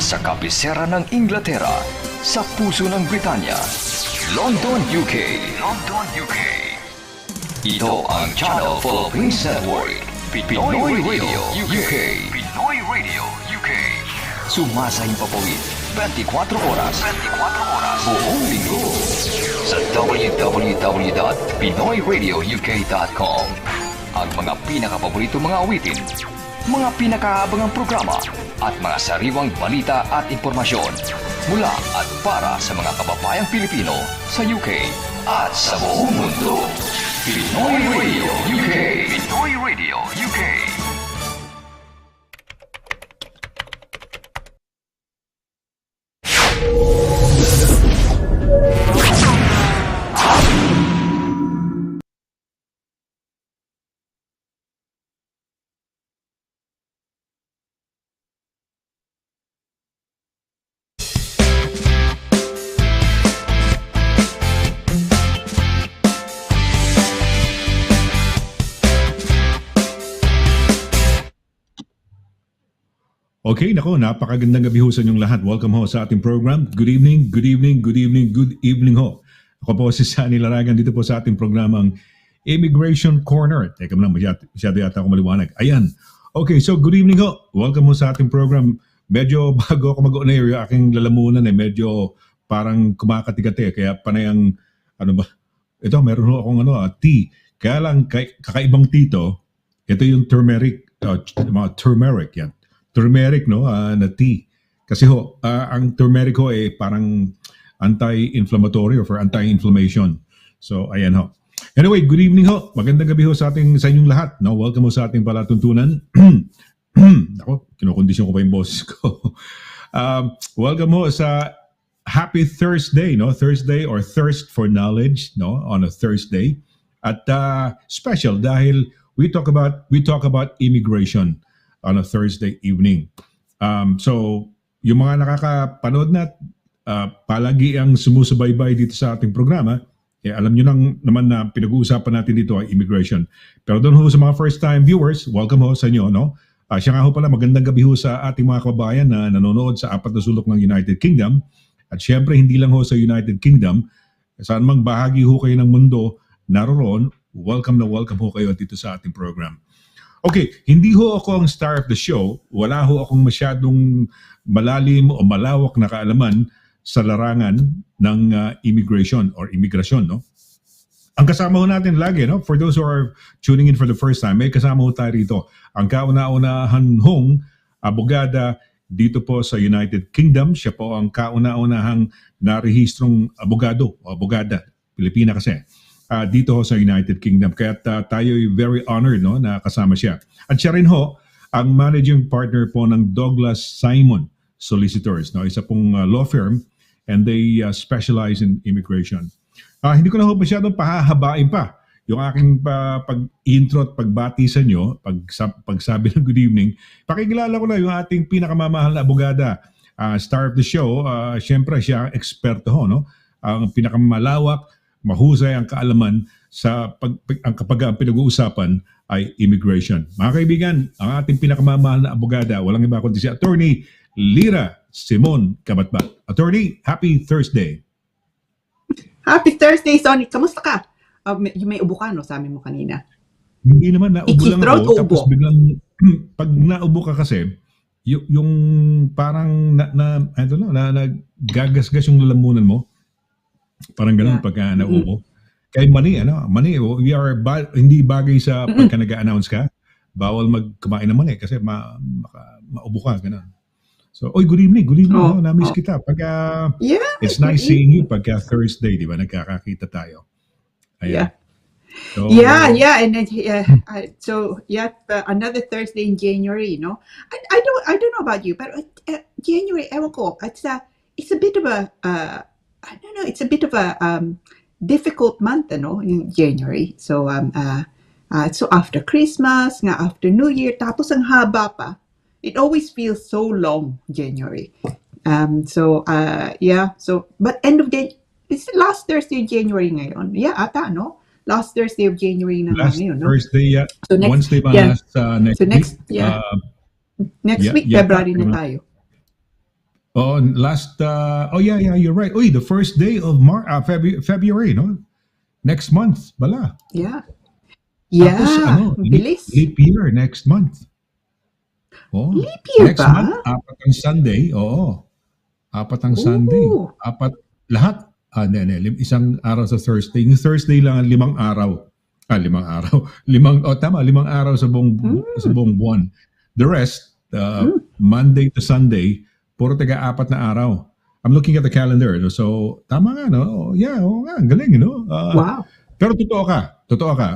Nasa kabisera ng Inglaterra, sa puso ng Britanya, London, UK. London, UK. Ito ang Channel Philippines Network, Pinoy Radio UK. Pinoy Radio UK. Sumasahing papawid, 24 oras. 24 oras. Buong linggo. Sa www.pinoyradiouk.com. Ang mga pinakapaborito mga awitin, mga pinakaabangang programa, at mga sariwang balita at impormasyon mula at para sa mga kababayang Pilipino sa UK at sa buong mundo. Pinoy Radio UK. Pinoy Radio UK. Okay, nako, napakagandang gabi ho sa inyong lahat. Welcome ho sa ating program. Good evening, good evening, good evening, good evening ho. Ako po si SONNY LARAGAN dito po sa ating programang Immigration Corner. Teka mo lang, masyado yata ako maliwanag. Ayan. Okay, so good evening ho. Welcome ho sa ating program. Medyo bago ako mag-on-air, yung aking lalamunan medyo parang kumakati-kati. Kaya panayang, ano ba? Ito, meron ho akong tea. Kaya lang, kakaibang tea to. Ito yung turmeric, turmeric yan. Turmeric, no, na tea. Kasi ho, ang turmeric ho parang anti-inflammatory or for anti-inflammation. So, ayan ho. Anyway, good evening ho. Magandang gabi ho sa inyong lahat. No? Welcome ho sa ating palatuntunan. Ako, kinukondisyon ko pa yung boses ko. Welcome ho sa Happy Thursday, no? Thursday or Thirst for Knowledge, no? On a Thursday. At special dahil we talk about immigration on a Thursday evening. So, yung mga nakakapanood na palagi ang sumusubaybay dito sa ating programa, alam nyo naman na pinag-uusapan natin dito ay immigration. Pero doon ho sa mga first-time viewers, welcome ho sa inyo. No? Siya nga ho pala, magandang gabi ho sa ating mga kababayan na nanonood sa apat na sulok ng United Kingdom. At syempre, hindi lang ho sa United Kingdom, saan mang bahagi ho kayo ng mundo naroon, welcome na welcome ho kayo dito sa ating program. Okay, hindi ho ako ang star of the show. Wala ho akong masyadong malalim o malawak na kaalaman sa larangan ng immigration or immigration, no? Ang kasama ho natin lagi, no? For those who are tuning in for the first time, may kasama ho tayo rito. Ang kauna-unahan hong abogada dito po sa United Kingdom. Siya po ang kauna-unahang narehistrong abogado o abogada. Pilipina kasi. Dito ho sa United Kingdom. Kaya tayo very honored, no, na kasama siya. At siya rin ho ang managing partner po ng Douglas Simon Solicitors, no, isa pong law firm, and they specialize in immigration. Hindi ko na ho masyadong pahahabain pa yung aking pag-intro at pagbati sa inyo, pagsabi ng good evening. Pakikilala ko na yung ating pinakamamahal na abogada, star of the show. Siyempre siya ang eksperto ho, no? Ang pinakamalawak, mahusay ang kaalaman sa kapag ang pinag-uusapan ay immigration. Mga kaibigan, ang ating pinakamamahal na abogada, walang iba kundi si Attorney LIRA Simon CABATBAT. Attorney, happy Thursday. Happy Thursday, Sonny. Kamusta ka? May ubo ka, no? Sabi mo kanina. Hindi naman, naubo lang ako. Tapos ubo. biglang, pag naubo ka kasi, yung parang nagagasgas yung lalamunan mo. Parang gano'n pagka naubo. Kaya mani, hindi bagay sa pagka nag-a-announce ka. Bawal magkumain ng mani kasi maubo ka, gano'n. So, good evening. Good evening. Oh, na-miss kita. It's nice seeing you pagka Thursday, di ba? Nagkakakita tayo. Ayan. So, and then another Thursday in January, no? I don't know about you, but January, ewan ko, it's a bit of a it's a bit of a difficult month, in January. So so after Christmas, after New Year, tapos ang haba pa. It always feels so long, January. But end of day, it's last Thursday of January ngayon. Yeah, ata, no? Last Thursday of January na ngayon, no? Thursday, yeah. So Wednesday ba next week? week? Next week, February na tayo. Oh, yeah, you're right. Uy, the first day of February, no? Next month, bala. Yeah. Tapos Yeah, ano, bilis. leap year next month. Oh, Leap year next month, ba? apat ang Sunday. Oo, apat ang Sunday. Ooh. Apat, lahat. Hindi. Isang araw sa Thursday. Yung Thursday lang ang 5 araw. 5 araw. Limang araw sa Mm, buong buwan. The rest, mm. Monday to Sunday, puro taga-apat na araw. I'm looking at the calendar. No? So, tama nga, no? Yeah, oo nga, ang galing, no? Wow. Pero totoo ka.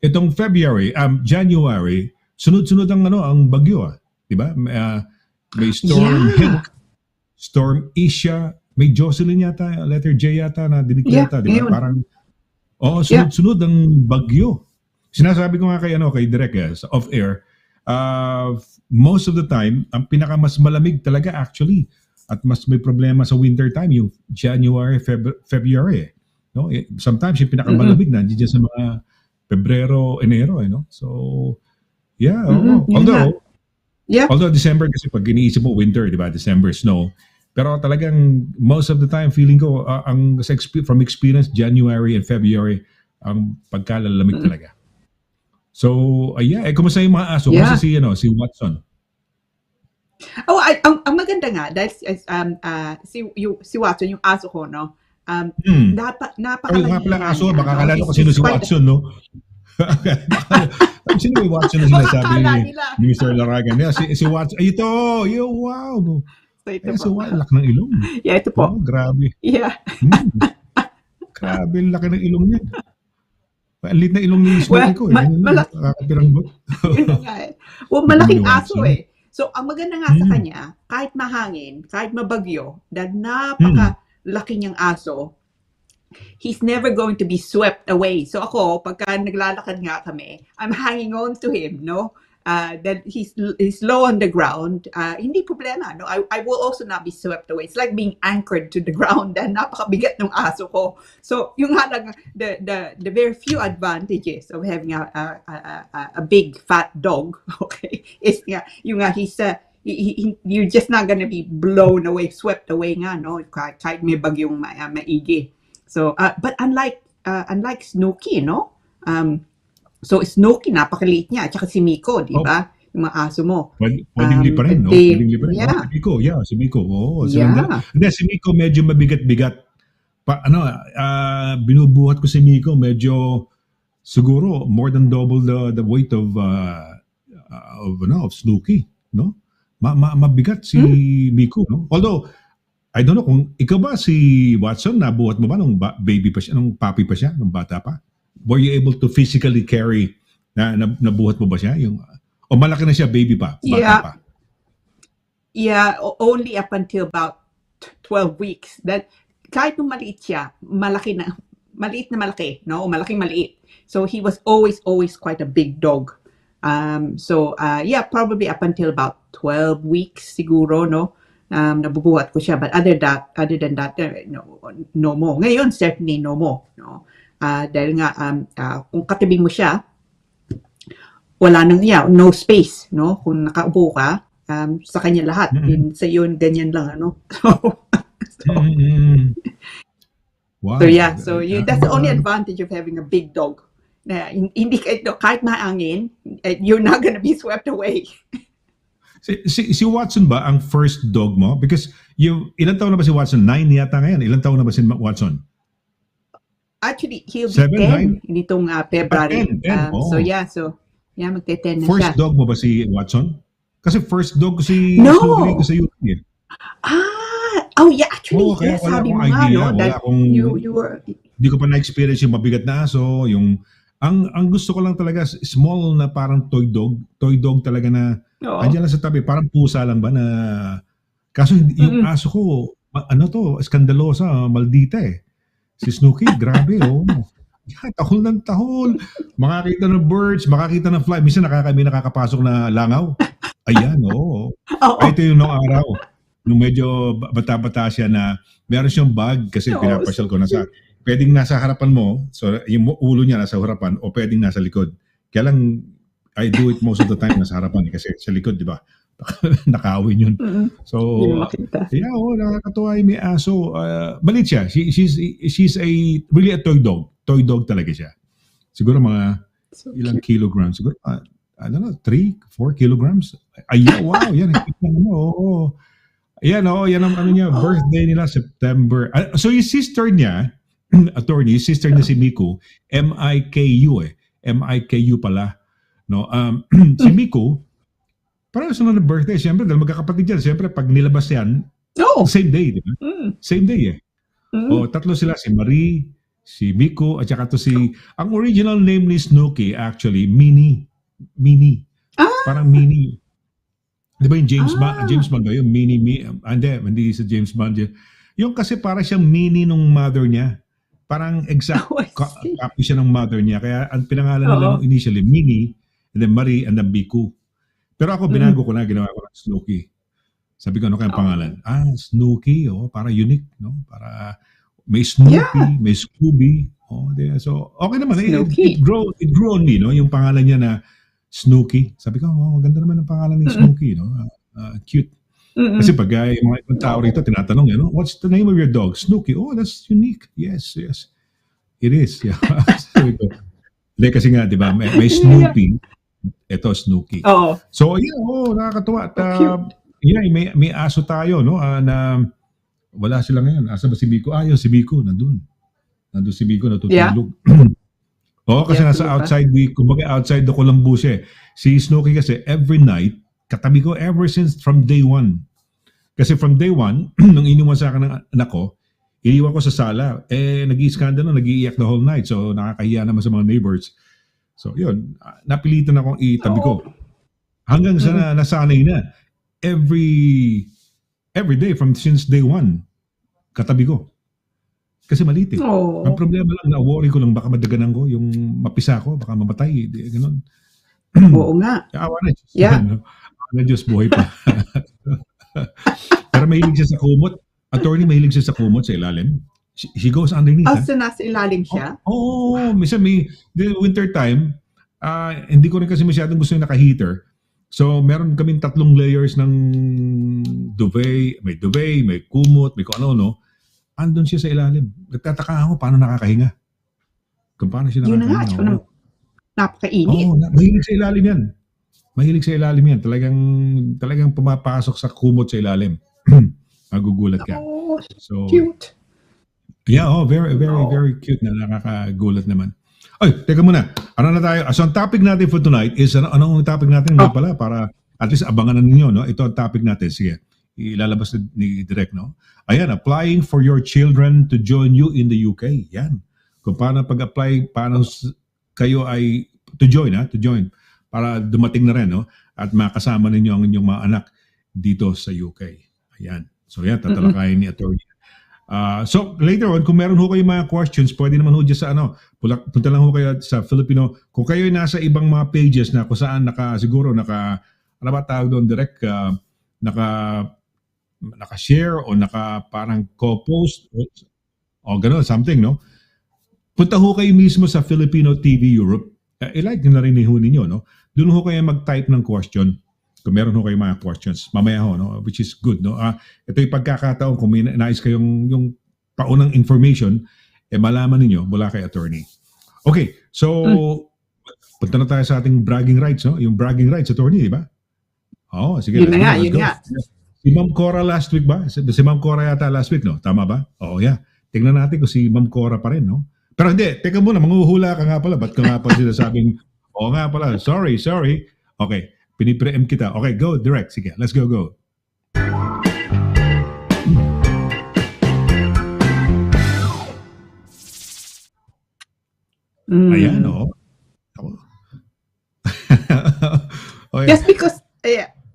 Itong February, January, sunod-sunod ang bagyo, 'di ba? May Storm Yeah. Hink, Storm Isha, may Jocelyn yata, letter J yata na Yeah, diniklarata, 'di ba? ngayon. Parang Yeah. sunod-sunod ang bagyo. Sinasabi ko nga kay Direk sa off air, most of the time, ang pinakamas malamig talaga actually at mas may problema sa winter time yung January, February. No? Sometimes yung Mm-mm. pinakamalamig nandiyan sa mga Pebrero, Enero, no? So, yeah, Mm-mm. oo. Yun nga. Yeah. Although December kasi pag iniisip mo winter, 'di ba? December snow. Pero talagang most of the time feeling ko from experience January and February ang pagkalalamig Mm. talaga. So, yeah, kumusta yung mga aso? Kumusta Yeah. si Watson? Oh, ang maganda nga dahil si Watson, yung aso ko, no? Hmm. Ay, nga Napakalaki pala nga aso, niya, baka no? akala ko sino He's si quite Watson, no? Sino yung Watson na baka sinasabi akala nila. ni Mr. Laragan? Yeah, si Watson. Ay, ito! Wow! So ito Si po. Watson, laki ng ilong. Yeah, ito Oh, po. grabe. Yeah. Grabe, laki ng ilong niya. Ang lit na ilong ni Well, Snooki ko. Nakakapiranggot. yun na nga eh. Well, malaking Ni aso Watson. eh. So, ang maganda nga sa kanya, kahit mahangin, kahit mabagyo, dahil napakalaki niyang aso, he's never going to be swept away. So ako, pagka naglalakad nga kami, I'm hanging on to him, no? That he's low on the ground. Hindi problema, no? I will also not be swept away. It's like being anchored to the ground. Dahil napakabigat ng aso ko. So yung halang the very few advantages of having a big fat dog, okay, is nga yung nga you're just not gonna be blown away, swept away nga, no? Kahit may bagyong maigi. So, but unlike Snooki, no? So Snooki, napakaliit niya. At saka si Miko, di ba? Yung mga aso mo. Pwedeng liparin, no? They, Pwedeng liparin. yeah. Si Miko. Oo, Yeah. Hindi, si Miko medyo mabigat-bigat. Binubuhat ko si Miko, medyo siguro more than double the weight of Snooki, no? Mabigat si Miko, no? Although I don't know kung ikaw ba si Watson, nabuhat mo ba nung baby pa siya, nung puppy pa siya, nung bata pa? Were you able to physically carry nabuhat mo ba siya? O malaki na siya, baby pa, bata pa? Yeah, only up until about 12 weeks. That kahit nung maliit siya, maliit na malaki, no? Malaking maliit. So he was always quite a big dog. Yeah, probably up until about 12 weeks siguro, no? Nabubuhat ko siya, but other than that, no more. Ngayon, certainly no more, no? Dahil nga kung katabi mo siya, wala nang no space, no? Kung nakaupo ka, sa kanya lahat. Sa yun, ganyan lang, ano? Wow. So yeah, that's the only advantage of having a big dog. Hindi kahit maangin, you're not gonna be swept away. Si Watson ba ang first dog mo? Because ilan taon na ba si Watson? 9 yata ngayon. Ilan taon na ba si Watson? Actually, he'll be 7, 10 nitong February. 10. So magte-10 na siya. First dog mo ba si Watson? Kasi first dog si No! Snooki dito sa UK. Actually, kaya wala sabi akong mo nga, idea. no? Wala That akong, you were... Hindi ko pa na-experience yung mabigat na aso. Ang gusto ko lang talaga, small na parang toy dog. Toy dog talaga na, andyan lang sa tabi. Parang pusa lang ba na, kaso yung aso ko, skandalosa, maldita eh. Si Snooki, grabe, tahol ng tahol. Makakita ng birds, makakita ng fly. Minsan nakakapasok na langaw. Ayan, ito yung noong araw. Nung medyo bata-bata siya na meron siyang bag kasi pinapasyal ko na pwedeng nasa harapan mo, so yung ulo niya nasa harapan o pwedeng nasa likod. Kaya lang, I do it most of the time nasa harapan kasi sa likod, di ba? nakawin yun. So, Hindi mo makita. yeah, nakakatuwa yung may aso. Balit siya. She's really a toy dog. Toy dog talaga siya. Siguro mga So ilang cute. kilograms. Siguro, I don't know, 3, 4 kilograms. Ay, yeah, wow, yan. Oo. Yan, yan ang ano niya, birthday nila, September. So yung sister niya, attorney, yung sister niya si Miku, M-I-K-U M-I-K-U pala. No? Si Miku, parang sunod na birthday, siyempre, dahil magkakapatid yan, siyempre, pag nilabas yan, No. same day, di ba? Same day tatlo sila, si Marie, si Miku, at saka to ang original name ni Snooki, actually, Minnie. Parang Minnie. Di ba yung James Bond ba? Yung hindi sa James Bond. Yung kasi para siyang mini nung mother niya. Parang exact copy siya ng mother niya. Kaya ang pinangalan nila nung initially, Minnie, and then Marie, and then Biku. Pero ako, binago ko na, ginawa ko ng Snooki. Sabi ko, ano kayang pangalan? Snooki, para unique, no? Para may Snoopy, may Scooby. So, okay naman. It grew on me, no? Yung pangalan niya na Snooki. Sabi ko, maganda naman ang pangalan ni Snooki, no? Cute. Kasi pag yung mga ibang tao rito, tinatanong, what's the name of your dog? Snooki. Oh, that's unique. Yes. It is. Yeah. Hindi kasi nga, di ba, may Snoopy. Ito, Snooki. So, nakakatuwa. At, may aso tayo, no? Na wala sila ngayon. Asa ba si Biko? Yung si Biko, nandun si Biko, natutulog. Kasi nasa outside the Columbus Si Snooki kasi every night, katabi ko ever since from day one. Kasi from day one, nung iniwan sa akin ng anak ko, iniwan ko sa sala. Nag-i-scandal nag-iiyak the whole night. So nakakahiya naman sa mga neighbors. So yun, napilitan akong itabi ko. Hanggang sa nasanay na. Every day since day one, katabi ko. Kasi maliit Ang problema lang, na-worry ko lang, baka madaganan ko, yung mapisa ko, baka mamatay. Ganun. Oo nga. Awa na Diyos. Awa na Diyos, buhay pa. Pero mahilig siya sa kumot. Attorney, mahilig siya sa kumot sa ilalim. She goes underneath. So nasa ilalim siya? Minsan winter time, hindi ko rin kasi masyadong gusto yung naka-heater. So, meron kaming 3 layers ng duvet, may kumot, may kung ano. Andun siya sa ilalim. Nagtataka ako paano nakakahinga. Kung paano siya nakakahinga. Yun na nga. Napakainit. Mahilig sa ilalim yan. Talagang pumapasok sa kumot sa ilalim. Magugulat ka. So, cute. Yeah, very, very, very cute na nakakagulat naman. Ay, teka muna. Ano na tayo? So, ang topic natin for tonight is, anong topic natin nga pala? Para at least abangan na ninyo, no? Ito ang topic natin. Sige. Ilalabas ni Direk, no? Ayan, applying for your children to join you in the UK. Yan. Kung paano pag-apply, paano kayo ay to join. Para dumating na rin, no? At makasama ninyo ang inyong mga anak dito sa UK. Ayan. So yan, tatalakayin ni Attorney. So later on, kung meron ho kayo mga questions, pwede naman ho dyan sa punta lang ho kayo sa Filipino. Kung kayo ay nasa ibang mga pages na kung saan ano ba tawag doon, Direk, naka-share o parang co-post o gano'n, something, no? Punta ho kayo mismo sa Filipino TV Europe. I-like na rin ho ninyo, no? Doon ho kayo mag-type ng question kung meron ho kayo mga questions. Mamaya ho, no? Which is good, no? Ito yung pagkakataon kung may nais kayong yung paunang information, malaman ninyo mula kay attorney. Okay, so punta na tayo sa ating bragging rights, no? Yung bragging rights, attorney, di ba? Sige. Yun nga. Si Ma'am Cora last week ba? Si Ma'am Cora yata last week, no? Tama ba? Yeah. Tingnan natin kung si Ma'am Cora pa rin, no? Pero hindi, teka muna, manguhula ka nga pala. Ba't ka nga pala sinasabing, nga pala, sorry. Okay, pinipreempt kita. Okay, go, direct. Sige, let's go. Ayan, no? Okay. Just because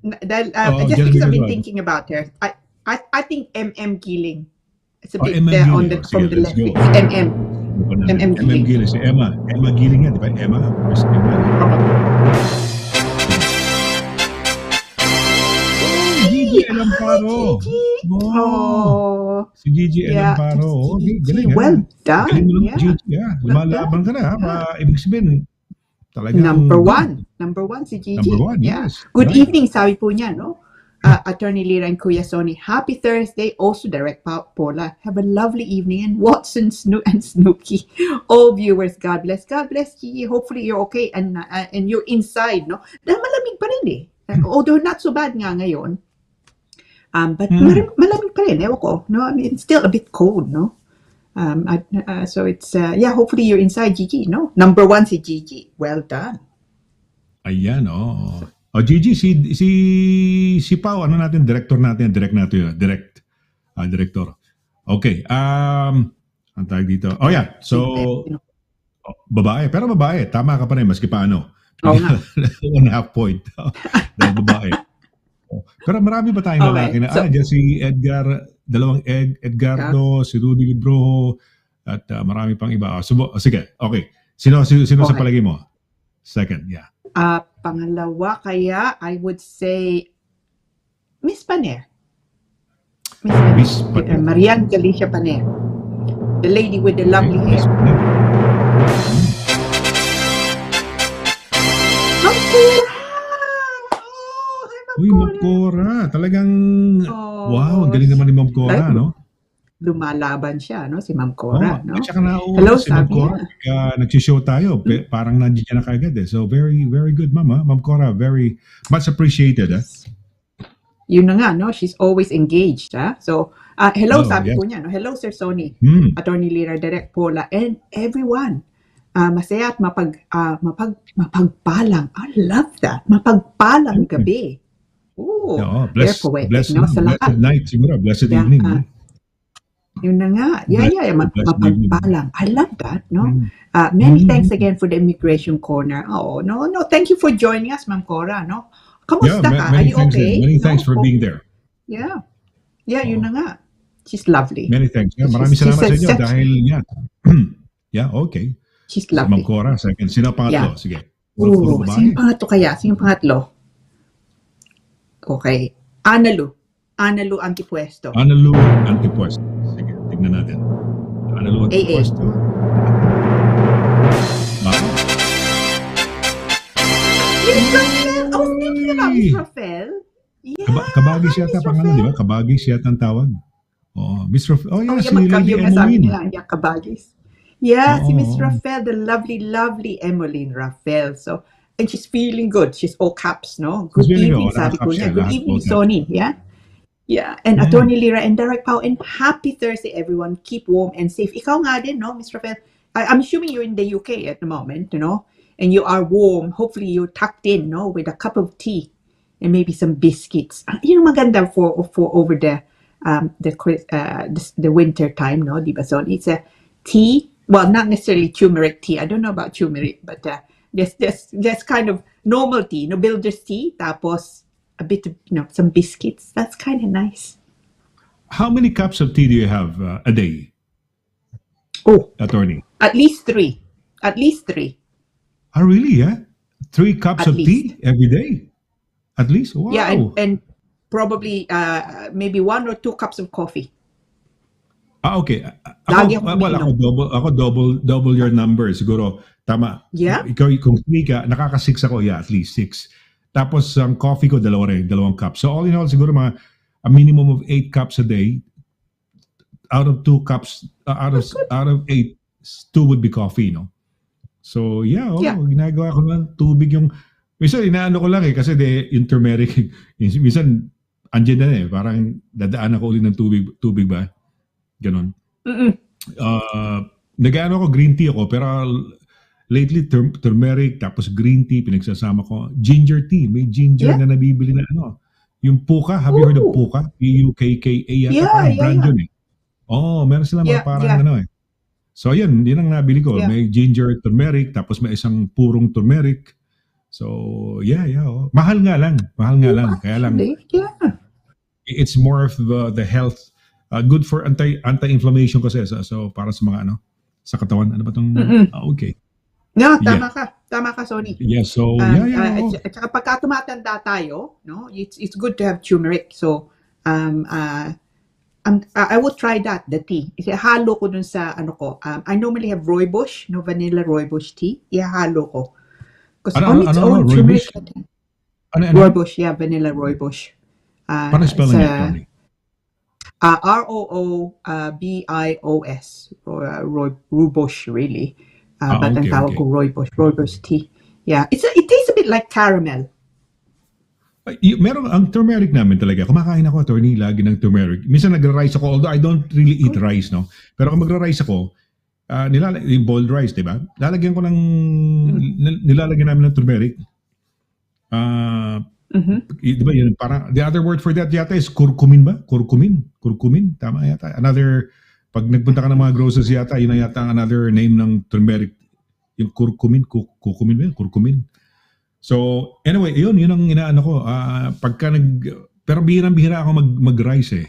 I've been thinking about her. I think MM Giling. It's a bit on the from the left. MM Giling. Si Emma Giling yan, di ba? Emma. Gigi Alamparo. Si Gigi Alamparo. Well done. Gigi, lumalaban ka na. Ibig sabihin, Talagang Number good. one. Number one si Gigi. Number one, Yeah. yes. Good Right. evening, sabi po niya, no? Attorney Lira and Kuya Sonny. Happy Thursday. Also, Direct Paula. Have a lovely evening. And Watson, and Snooky. All viewers, God bless. God bless, Gigi. Hopefully, you're okay and you're inside, no? Dahil malamig pa rin eh. Although not so bad nga ngayon. But malamig pa rin. Ewan ko. No? I mean, it's still a bit cold, no? So it's, hopefully you're inside, Gigi, no? Number one si Gigi. Well done. Ayan, oh. O Gigi, si Pao, ano natin, director natin, director. Okay, ang tawag dito. Oh yeah, so, babae, pero babae, tama ka pa rin, maski paano. Oo nga. 1.5 point. Dahil babae. Pero marami ba tayong lalaki na, dyan si Edgar, dalawang Edgardo, si Rudy Libroho, at marami pang iba. Sige, okay. Sino sa palagi mo? Second, yeah. Pangalawa, kaya I would say Miss Paner. Miss Paner. Marian Galicia Paner. The lady with the lovely hair. Ma'am Cora! Oh, hi, Ma'am Uy, Ma'am Cora. Talagang, wow, galing naman ni Ma'am Cora, no? Lumalaban siya, no? Si Ma'am Cora, no? At saka Hello, si Ma'am Cora. Nagsishow tayo, parang nandiyan na kaagad eh. So, very, very good, Ma'am. Ma'am Cora, very much appreciated. Yun na nga, no? She's always engaged, ha? So, hello, sabi po niya, no? Hello, Sir Sonny, Attorney Lira, Direct Paula, and everyone. Masaya at mapagpalang. I love that. Mapagpalang gabi. Ooh, blessed no? blessed night siguro, blessed evening. Yun na nga. Mapagpalang. I love that, no? Many thanks again for the Immigration Corner. Oh, no. Thank you for joining us, Ma'am Cora, no? Kamusta ka? Are you okay? Many thanks for being there. Yeah. Yeah, yun na nga. She's lovely. Many thanks. Maraming salamat sa inyo dahil, yeah, okay. She's lovely. Ma'am Cora, second. Sino pangatlo? Sige. Sino pangatlo kaya? Sino pangatlo? Okay. Analu Antipuesto. Analu Antipuesto. Sige, tignan natin. Analu Antipuesto. Oh, speaking about Miss Rafael. Yeah, Kabagis yata pangalan, di ba? Kabagis yata ang tawag. Oh, Miss Rafael. Oh, yeah, si Lady Emmeline. Kabagis. Yeah, si Miss Rafael, the lovely, lovely Emmeline Rafael. So, and she's feeling good. She's all caps, no? Good evening, sabi ko niya. Good evening, Sonny. Yeah? Yeah. And Attorney Lira and Direct Pao. And happy Thursday, everyone. Keep warm and safe. Ikaw nga din, no, Miss Rafael? I'm assuming you're in the UK at the moment, you know? And you are warm. Hopefully, you're tucked in, no? With a cup of tea and maybe some biscuits. You know, maganda for over the winter time, no? Diba? So, it's a tea. Well, not necessarily turmeric tea. I don't know about turmeric, but just kind of normal tea, no, builder's tea. Tapos a bit of, some biscuits. That's kind of nice. How many cups of tea do you have a day? Oh, Attorney. At least three. Oh, really? Yeah, 3 cups of tea every day. At least. Wow. Yeah, and probably maybe 1 or 2 cups of coffee. Okay. Ako double your number siguro. Tama. Yeah. Ikaw kung 3 ka, nakaka-6 ako, yeah, at least 6. Tapos ang coffee ko dalawang cups. So all in all siguro a minimum of 8 cups a day. Out of 2 cups, out of 8, 2 would be coffee, no? So yeah, ginagawa ko lang tubig yung minsan inaano ko lang kasi yung turmeric minsan andyan na parang dadaan ako ulit ng tubig ba? Ganon. Nag-ano ako, green tea ako, pero lately turmeric, tapos green tea, pinagsasama ko. Ginger tea, may ginger na nabibili na yung puka, have you heard of puka? P-U-K-K-A yata, parang brand yun Oh, meron sila mga parang So yun ang nabili ko. May ginger turmeric, tapos may isang purong turmeric. So mahal nga lang. Kaya lang, it's more of the health. Good for anti-inflammation kasi so para sa mga sa katawan ba tong okay. No, tama ka Sonny. Yeah, so at saka pagka tumatanda tayo, no, it's good to have turmeric. So I will try that, the tea. Ihalo ko dun sa I normally have rooibos, vanilla rooibos tea. Ihalo ko. Because on its own, Rooibos? turmeric, I think. Ano? Rooibos, yeah, vanilla rooibos. Paano It's spelling niya, Tony? Roobios, rooibos really. But ang Okay, tawag okay. ko rooibos tea. Yeah, it tastes a bit like caramel. Meron ang turmeric namin talaga. Kumakain ako, attorney, lagi ng turmeric. Minsan nagra-rice ako, although I don't really eat rice, no? Pero kung magra-rice ako, yung boiled rice, di ba? Lalagyan ko ng, nilalagyan namin ng turmeric. Di ba yun? Parang, the other word for that yata is curcumin ba? Curcumin, tama yata. Another, pag nagpunta ka ng mga groceries yata, yun na yata ang another name ng turmeric. Yung curcumin ba yun? Curcumin. So, anyway, yun ang inaano ko. Pero bihirang-bihira ako mag-rice eh.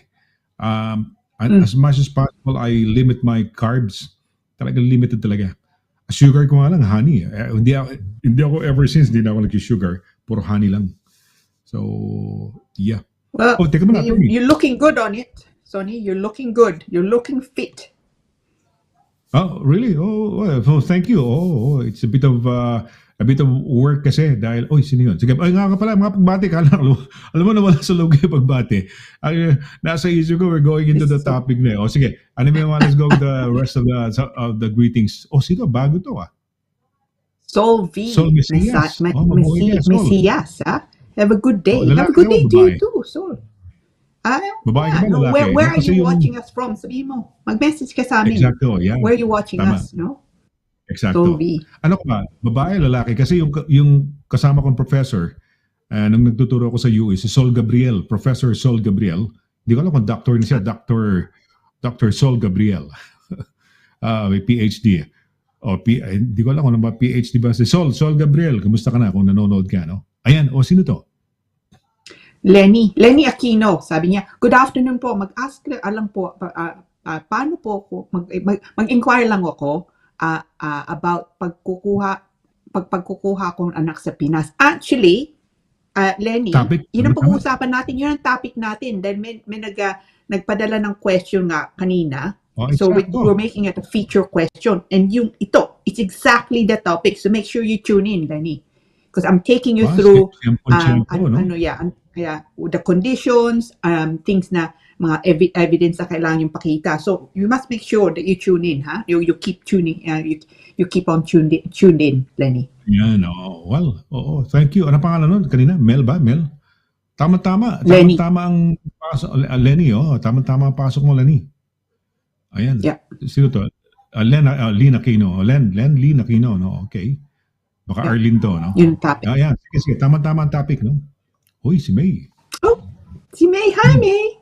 As much as possible, I limit my carbs. Talagang limited talaga. Sugar ko nga lang, honey. Hindi ako ever since, hindi na ako nag-sugar. Puro honey lang. So, yeah. Well, teka muna, you're looking good on it, Sonny. You're looking good. You're looking fit. Oh, really? Oh, thank you. It's a bit of work kasi dahil, sino yun? Sige, nga ka pala, mga pagbati ka lang. Alam mo na wala sa loob yung pagbati. Nasa issue ko, we're going into the topic na. Sige, let's go with the rest of the greetings. Sino? Bago to Sol V. Sol Mesias. Mesias, ha? Have a good day. Have a good day to you too, Sol. Babae ka ba, lalaki? Where are you watching us from? Sabihin mo, mag-message ka sa amin. Exacto, yeah. Where are you watching Tama. us, no? Exacto. Ano ka ba? Babae, lalaki? Kasi yung kasama kong professor, nung nagtuturo ako sa UE, si Sol Gabriel, Professor Sol Gabriel. Hindi ko alam kung doctor na siya, Dr. Sol Gabriel. May PhD. Hindi ko alam kung ano ba PhD ba. Si Sol Gabriel, kumusta ka na kung nanonood ka, no? Ayan, sino to? Lenny Aquino, sabi niya, good afternoon po, mag-ask alam po, paano po ako, mag-inquire lang ako about pagkukuha kong anak sa Pinas. Actually, Lenny, yun ang pag-uusapan natin, yun ang topic natin, dahil may nagpadala ng question nga kanina, so we're making it a feature question, and it's exactly the topic, so make sure you tune in, Lenny, because I'm taking you through, the conditions, things na mga evidence na kailangan yung pakita. So you must make sure that you tune in, ha? You keep tuning, you keep on tuned in, Lenny. Yan, thank you. Ano pangalan nun? Kanina? Mel ba? Mel? Tama-tama. Lenny. Tama-tama ang pasok. Lenny, tama-tama ang pasok mo, Lenny. Ayan. Yeah. Sino to? Lina Aquino. Lina Aquino, no? Okay. Baka Arlene to, no? Yung topic. Ayan. Sige. Tama-tama ang topic, no? Uy, si May. Si May. Hi, May.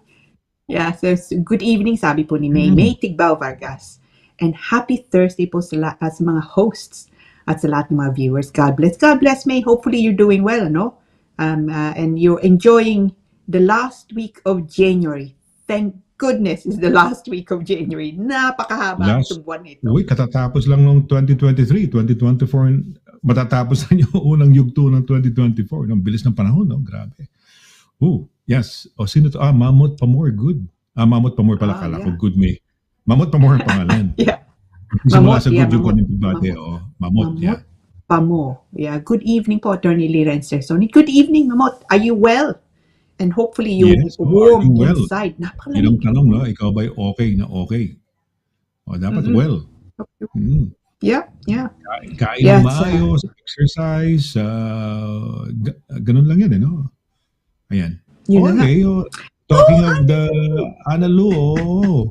Yeah, so good evening, sabi po ni May. May Tigbao Vargas. And happy Thursday po sa mga hosts at sa lahat ng mga viewers. God bless. God bless, May. Hopefully you're doing well, no? And you're enjoying the last week of January. Thank goodness it's the last week of January. Napakahaba itong buwan ito. Uy, katatapos lang ng 2023, 2024, matatapos na yung unang yugto ng 2024. Ang bilis ng panahon, no? Grabe. Yes. Sino to? Mamot Pamor, good. Mamot Pamor pala, kala ko, good May. Mamot Pamor ang pangalan. Yeah. Simula sa good yung kanyang pagbate. Mamot, yeah. Pamor. Yeah. Good evening po, Attorney Lira and Sir Sonny. Good evening, Mamot. Are you well? And hopefully you warm inside. Napakalamig. Yun ang tanong, no? Ikaw ba'y okay na okay? Dapat well. Yeah. Kain ng maayos, exercise, ganun lang yan, no? Ayan. Okay, talking of the Analu,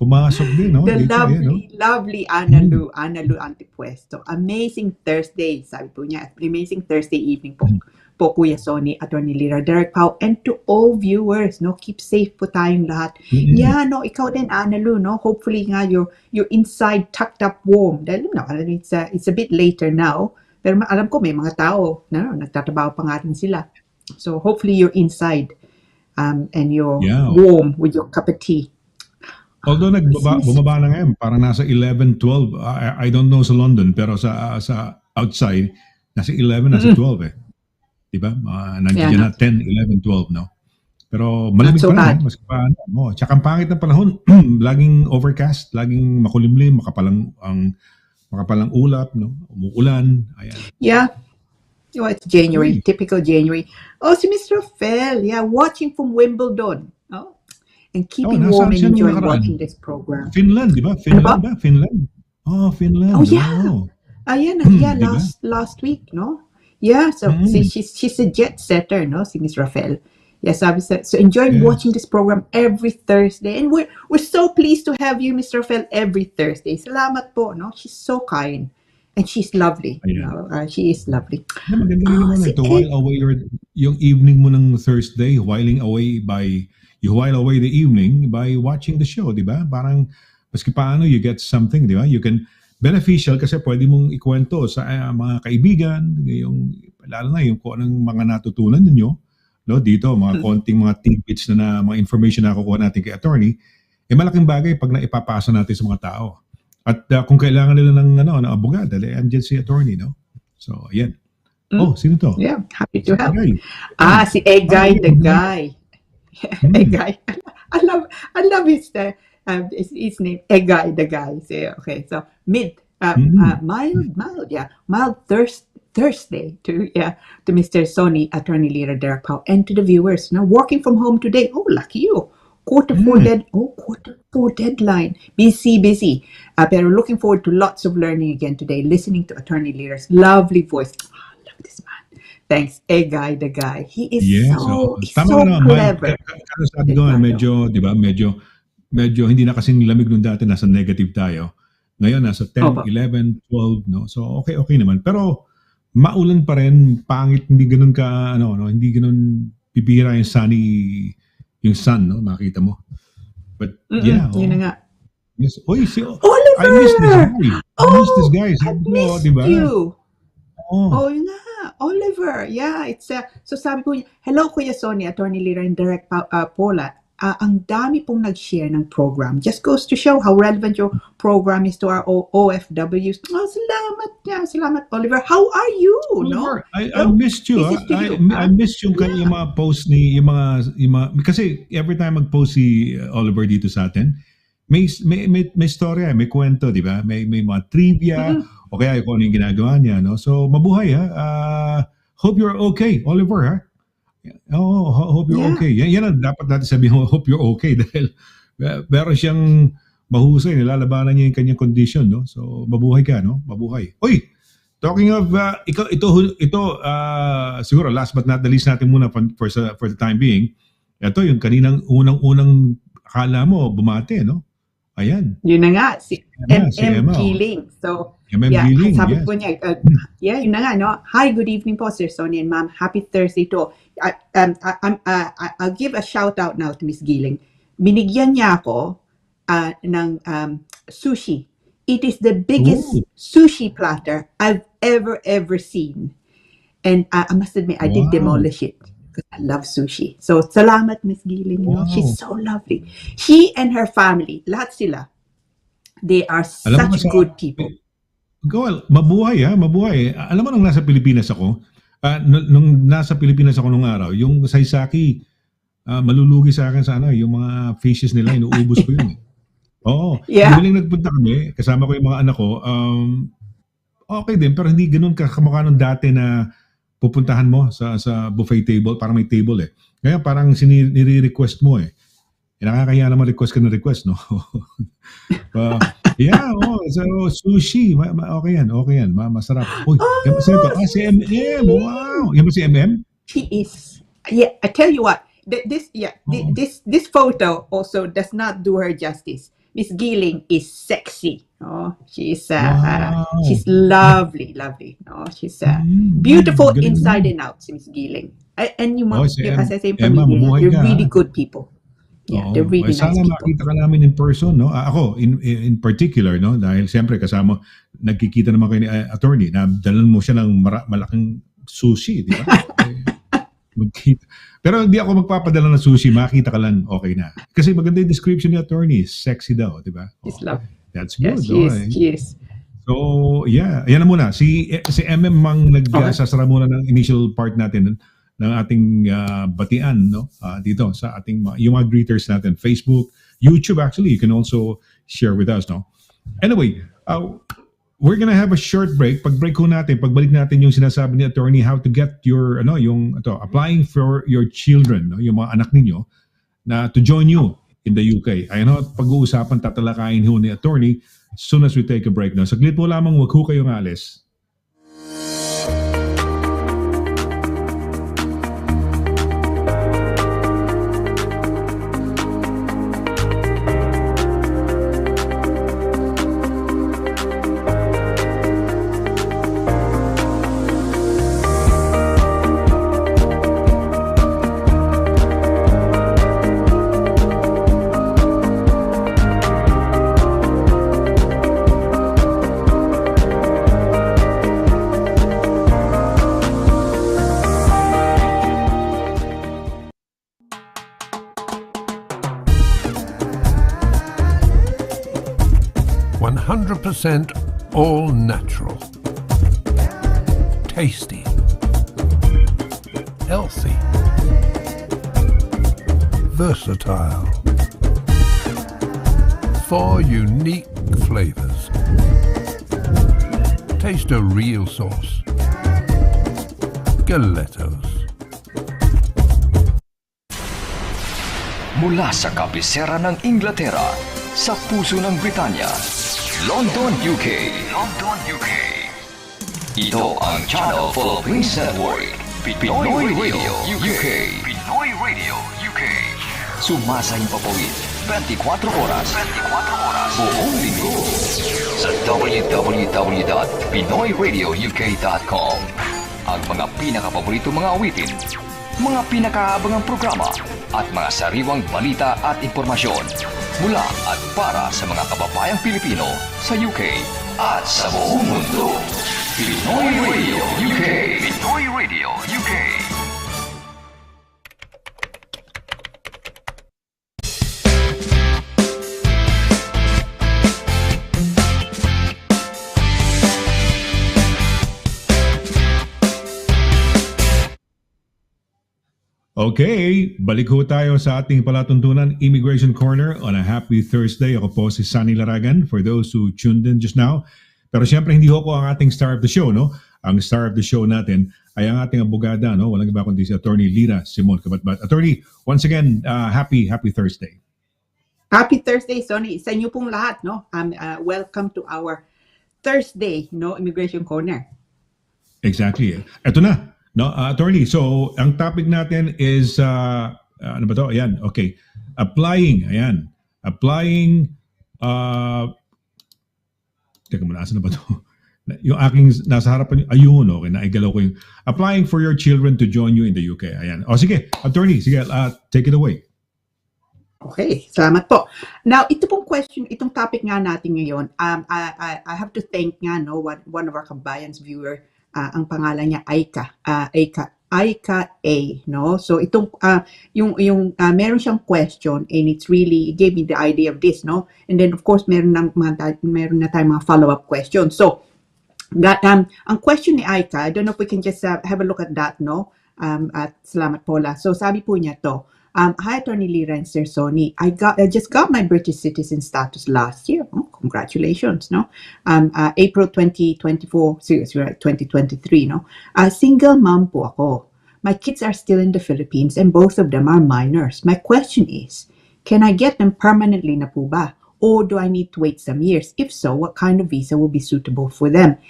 pumasok din, no? The dito, lovely Analu Antipuesto. Amazing Thursday, sabi po niya. Amazing Thursday evening po. Po Kuya Sonny, Attorney Lira, Derek Pao, and to all viewers, no? Keep safe po tayong lahat. Yeah, no, ikaw din, Analu, no? Hopefully nga you're inside, tucked up warm. Dahil, no, it's a bit later now. Pero alam ko may mga tao, nagtatrabaho pa nga rin sila. So hopefully you're inside and you're warm with your cup of tea. Although bumaba na ngayon, parang nasa 11, 12. I don't know sa London, pero sa outside, nasa 11, nasa 12 eh. Diba? Nandiyan na 10, 11, 12, no? Pero malamig pa rin. Mas tsaka ang pangit ng panahon, laging overcast, laging makulimlim, makapalang ang makapalang ulap, no? Umuulan, ayan. Yeah. Oh, it's January, Uy, typical January. Oh, si Mr. Rafael, yeah, watching from Wimbledon. Oh, and keeping warm nasaan and siya nung enjoying nakaraan? watching this program. Finland, di ba? Ano Finland ba? ba? Finland. Oh, Oh, Finland, yeah. oo. Yeah, Di ba? last week, no? Yeah, so see, Mm, she's a jet setter, no? Si Miss Rafael. Yes, so enjoying watching yes. this program every Thursday, and we're so pleased to have you, Mr. Rafael, every Thursday. Salamat po, no? She's so kind, and she's lovely. Ayan. No, she is lovely. Na maganda rin naman Si to while Ed. away yung evening mo ng Thursday, you while away the evening by watching the show, di ba? Parang maski paano you get something, di ba? You can beneficial kasi pwede mong ikwento sa mga kaibigan, yung lalo na yung kung anong mga natutunan ninyo, no? Dito mga konting mga tidbits na mga information na kukuha natin kay attorney, malaking bagay pag naipapasa natin sa mga tao. At kung kailangan nila ng abogado, andyan si attorney, no? So, ayan. Oh, sino to? Yeah, happy to help. Egay. Si Egay the Egay. guy. Egay. I love his name. Egay the guy. So mild Thursday to Mr. Sonny, Attorney Lira Derek Powell, and to the viewers. Now working from home today. Oh, lucky you. Quarter four deadline. Busy. Pero looking forward to lots of learning again today. Listening to Attorney Lira's lovely voice. Oh, I love this man. Thanks, Egay the guy. He is Yes. he's Tama so ka naman. clever. Kaya sabi ko nga, medyo, di ba, medyo hindi na kasing lamig nung dati, nasa negative tayo. Ngayon, nasa 10, Opo. 11, 12, no? So, okay naman. Pero, maulan pa rin, pangit, hindi ganun ka, hindi ganun bibira yung sun, no? Makita mo. But, yeah. Yun na nga. Yes. Oy, Oliver! I miss this guy. I miss this guy. I Sabi ko, missed di ba? you. Oh. Yun nga. Oliver. Yeah, it's so sabi ko, hello Kuya Sonny, Attorney Lira and Direct Paula. Ang dami pong nag-share ng program. Just goes to show how relevant your program is to our OFWs. Oh, salamat Oliver. How are you? Oliver, I missed you. I missed yung kanyang mga post yung mga kasi every time mag-post si Oliver dito sa atin, may storya, may kwento, di ba? May mga trivia, o kaya kung ano yung ginagawa niya, no? So, mabuhay, ha? Hope you're okay, Oliver, ha? Hope you're okay. Yan ang dapat natin sabihin, hope you're okay, dahil meron siyang mahusay, nilalabanan niya yung kanyang condition, no? So, mabuhay ka, no? Mabuhay. Uy! Talking of, ito siguro last but not the least natin muna for the time being, ito yung kaninang unang akala mo, bumate, no? Ayan. Yun na nga, si Emma. Keeling. So, Keeling, sabi yes. po niya, yun na nga, no? Hi, good evening po, Sir Sonny and Ma'am. Happy Thursday to. I'll give a shout out now to Miss Keeling. Binigyan niya ako ng sushi. It is the biggest sushi platter I've ever seen. And I must admit, I did demolish it. Because I love sushi. So, salamat, Miss Keeling. Wow. She's so lovely. She and her family, lahat sila, they are such good people. Mabuhay, ha? Mabuhay. Alam mo, nung nasa Pilipinas ako, nung nasa Pilipinas ako nung araw, yung saisaki, malulugi sa akin sa yung mga fishes nila, inuubos ko yun. Oo. Yeah. Biling nagpunta kami, kasama ko yung mga anak ko, okay din, pero hindi ganun kamukha nung dati na pupuntahan mo sa buffet table, parang may table eh. Ngayon parang nire-request mo eh. Nakakahiya naman request ka na request, no? So sushi, okay yan, masarap. Uy, si MM, wow! Yan ba si MM? She is. Yeah, I tell you what, this photo also does not do her justice. Miss Keeling is sexy. She's lovely. She's beautiful inside and out, Miss Keeling. And as I say, they're really good people. Yeah, they're really nice people. Sana makita ka namin in person, no? Ako, in particular, no? Dahil siyempre kasama, nagkikita naman kayo ni attorney, na dalan mo siya ng malaking sushi, di ba? Pero hindi ako magpapadala ng sushi, makita ka lang, okay na. Kasi maganda yung description ni attorney, sexy daw, di ba? She's lovely. That's good. Yes, she is. So, yeah. Yan na muna. Si MM mang nagsasara muna ng initial part natin ng ating batian, no? Dito sa ating yung mga greeters natin. Facebook, YouTube actually, you can also share with us, no? Anyway, we're gonna have a short break. Pag break ko natin, pagbalik natin yung sinasabi ni attorney, how to get your, applying for your children, no? Yung mga anak ninyo, na to join you in the UK. Ayun ho, pag-uusapan, tatalakayin ho ni attorney as soon as we take a break. No? Saglit po lamang, wag ho kayong alis. All natural, tasty, healthy, versatile. 4 unique flavors. Taste a real sauce. Galetos. Mula sa kabisera ng Inglaterra, sa puso ng Britanya, London, UK. London, UK. Ito ang Channel Philippines Network. Pinoy Radio UK. Pinoy Radio UK. Sumasahing papawid 24 oras. 24 oras. Buong linggo. Sa www.pinoyradiouk.com. Ang mga pinakapaborito mga awitin, mga pinakaabangang programa, at mga sariwang balita at impormasyon mula at para sa mga kababayang Pilipino sa UK at sa buong mundo. Pinoy Radio UK. Pinoy Radio UK. Okay, balik ho tayo sa ating palatuntunan, Immigration Corner on a happy Thursday. Ako po si SONNY Laragan for those who tuned in just now. Pero siyempre hindi ho ko ang ating star of the show, no? Ang star of the show natin ay ang ating abogada, no? Walang iba kundi si Attorney LIRA Simon CABATBAT. Attorney, once again, happy Thursday. Happy Thursday, Sonny. Sa inyo pong lahat, no? Welcome to our Thursday, no, Immigration Corner. Exactly. Ito na. No, attorney, so ang topic natin is ano ba to? Ayan, okay. Applying, ayan. Applying teka muna, asan na ba to? Yung aking nasa harapan, ayun, okay, naigalaw ko yung applying for your children to join you in the UK. Ayan. O sige, attorney, sige, take it away. Okay, salamat po. Now, ito pong question, itong topic nga natin ngayon, I have to thank nga, no, one of our kabayans viewer, ang pangalan niya Aika A, no? So itong meron siyang question and it really gave me the idea of this, no? And then of course meron na tayong mga follow-up questions. So ang question ni Aika, I don't know if we can just have a look at that, no? At salamat Paula. So sabi po niya to, hi Attorney LIRA and Sir Sonny. I just got my British citizen status last year. Oh, congratulations, no? April 2024, seriously, right, 2023, no? Single mom po ako. My kids are still in the Philippines and both of them are minors. My question is, can I get them permanently na po ba? Or do I need to wait some years? If so, what kind of visa will be suitable for them?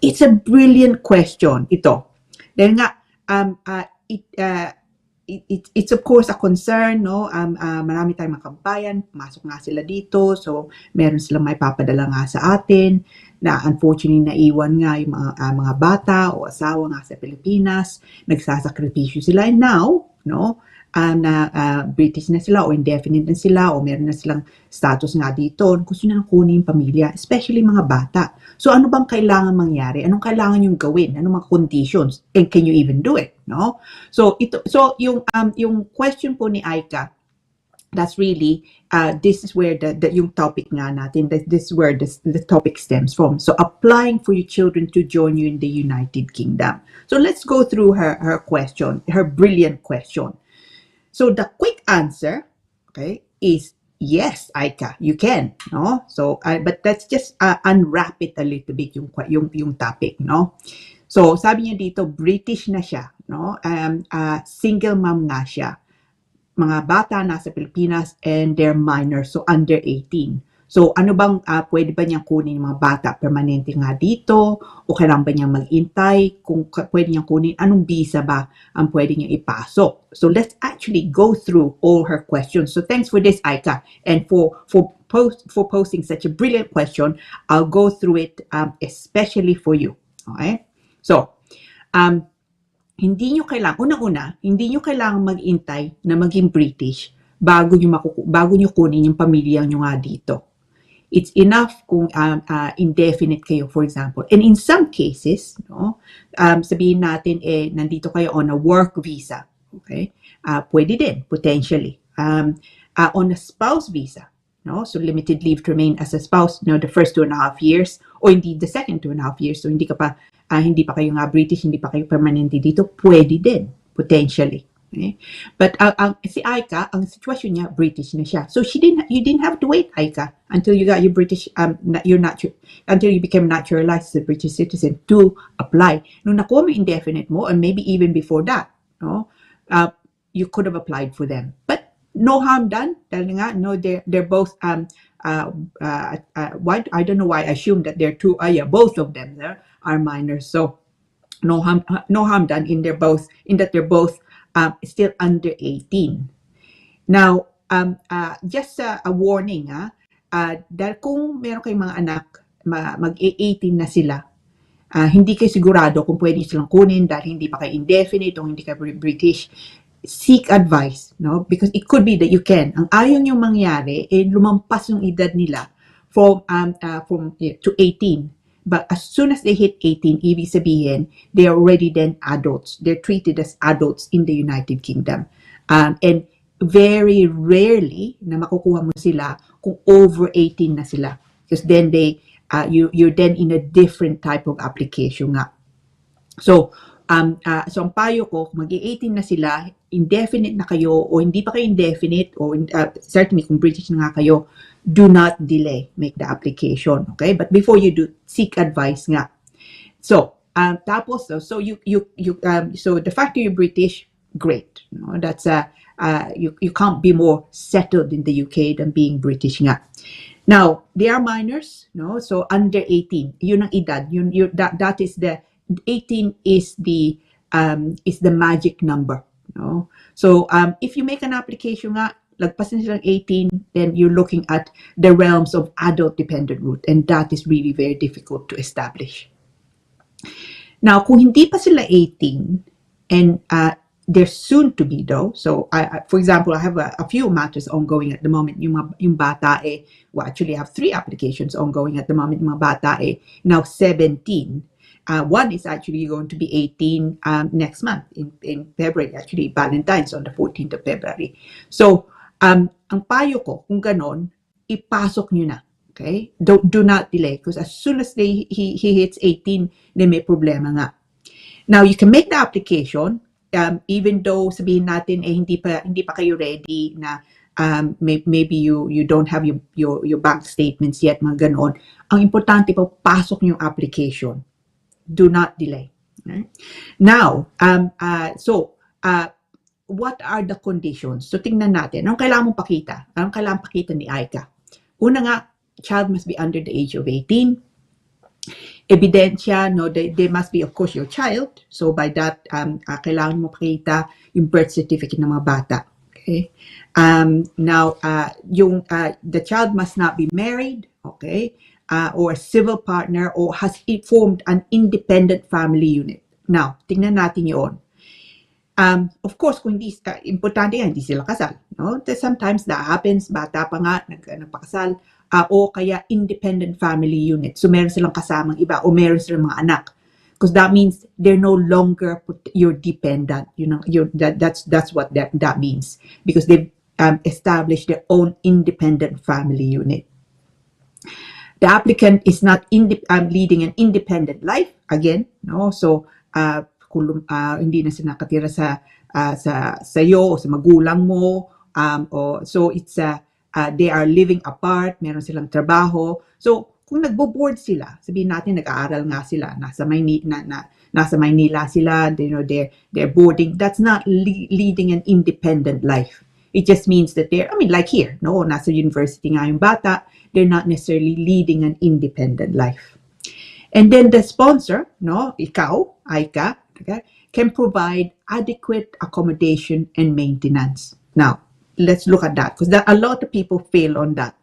It's a brilliant question, ito. Dahil nga, it's of course a concern, no? Marami tayong mga kababayan, pumasok nga sila dito, so meron silang may papadala nga sa atin, na unfortunately naiwan nga yung mga bata o asawa nga sa Pilipinas, nagsasakripisyo sila, and now, no? British na sila o indefinite na sila o meron na silang status nga dito, gusto na kunin yung pamilya, especially mga bata. So ano bang kailangan mangyari? Anong kailangan yung gawin? Anong mga conditions? And can you even do it? No? So yung question po ni Aika, that's really this is where yung topic nga natin, this is where the topic stems from. So applying for your children to join you in the United Kingdom. So let's go through her question, her brilliant question. So the quick answer, okay, is yes, Aika, you can, no? So, but let's just unwrap it a little bit yung topic, no? So, sabi niya dito, British na siya, no? Single mom nga siya. Mga bata nasa Pilipinas and they're minors, so under 18. So, ano bang pwede ba niyang kunin yung mga bata permanente nga dito? O kailangan ba niyang mag-intay? Kung pwede niyang kunin, anong visa ba ang pwede niyang ipasok? So, let's actually go through all her questions. So, thanks for this, Aika. And for posting such a brilliant question. I'll go through it especially for you. Okay? So, hindi nyo kailangan, unang-una, hindi nyo kailangan mag-intay na maging British bago nyo kunin yung pamilya nyo nga dito. It's enough kung indefinite kayo, for example. And in some cases, no, sabihin natin, nandito kayo on a work visa. Okay? Pwede din, potentially. On a spouse visa. No? So limited leave to remain as a spouse, the first 2.5 years, or indeed the second 2.5 years. So hindi pa kayo nga British, hindi pa kayo permanente dito, pwede din, potentially. Okay? But si Aika, ang sitwasyon niya, British na siya. So you didn't have to wait, Aika, until you got your British, until you became naturalized as a British citizen to apply. Nung nakuha mo indefinite mo, and maybe even before that, no, you could have applied for them. But no harm done. Dahil nga, no, they're both why I don't know why I assume that they're both of them there are minors. So no harm done in that they're both still under 18. Now, just a warning, dahil kung meron kayong mga anak, mag-18 na sila, hindi kayo sigurado kung pwede silang kunin dahil hindi pa kayo indefinite o hindi kayo British, seek advice, no? Because it could be that you can. Ang ayaw nyo mangyari, lumampas yung edad nila from to 18. But as soon as they hit 18, ibig sabihin, they are already then adults. They're treated as adults in the United Kingdom. And very rarely na makukuha mo sila kung over 18 na sila. Because then you're then in a different type of application nga. So ang payo ko, kung mag-18 na sila, indefinite na kayo, o hindi pa kayo indefinite, o certainly kung British na nga kayo, do not delay, make the application, okay? But before you do, seek advice nga. So, tapos, so the fact that you're British, great. No? That's you can't be more settled in the UK than being British nga. Now, they are minors, no? So under 18, yun ang edad. That is the 18 is the magic number, no? So if you make an application nga lagpasan silang 18, then you're looking at the realms of adult dependent route, and that is really very difficult to establish. Now, kung hindi pa sila 18 and they're soon to be though, so for example, I have a few matters ongoing at the moment. Yung bata actually I have 3 applications ongoing at the moment. Yung mga bata now 17. One is actually going to be 18 next month in February, actually Valentine's on the 14th of February. So, ang payo ko, kung ganon, ipasok nyo na. Okay? Do not delay, because as soon as he hits 18, then may problema nga. Now, you can make the application, even though sabihin natin hindi pa kayo ready na maybe you don't have your bank statements yet, mga ganon. Ang importante pa, pasok nyo yung application. Do not delay. Right? Now, what are the conditions? So, tingnan natin. Anong kailangan mong pakita? Anong kailangan pakita ni Aika? Una nga, child must be under the age of 18. Ebidensya, no, they must be, of course, your child. So, by that, kailangan mo pakita yung birth certificate ng mga bata. Okay? Now, the child must not be married. Okay? Or a civil partner, or has formed an independent family unit. Now, tingnan natin yun. Of course, kung hindi, importante yan, hindi sila kasal. No? Sometimes that happens, bata pa nga, nagpakasal, o kaya independent family unit. So, meron silang kasamang iba, o meron silang mga anak. Because that means they're no longer your dependent. That's what that means. Because they've established their own independent family unit. The applicant is not leading an independent life again, no? So hindi na sila nakatira sa iyo o sa magulang mo, so it's they are living apart, meron silang trabaho. So, kung nagbo-board sila, sabihin natin nag-aaral nga sila, nasa Maynila sila, they're boarding, that's not leading an independent life. It just means that like here, no, nasa university nga yung bata, they're not necessarily leading an independent life. And then the sponsor, no, ikaw, Aika, okay, can provide adequate accommodation and maintenance. Now, let's look at that because a lot of people fail on that.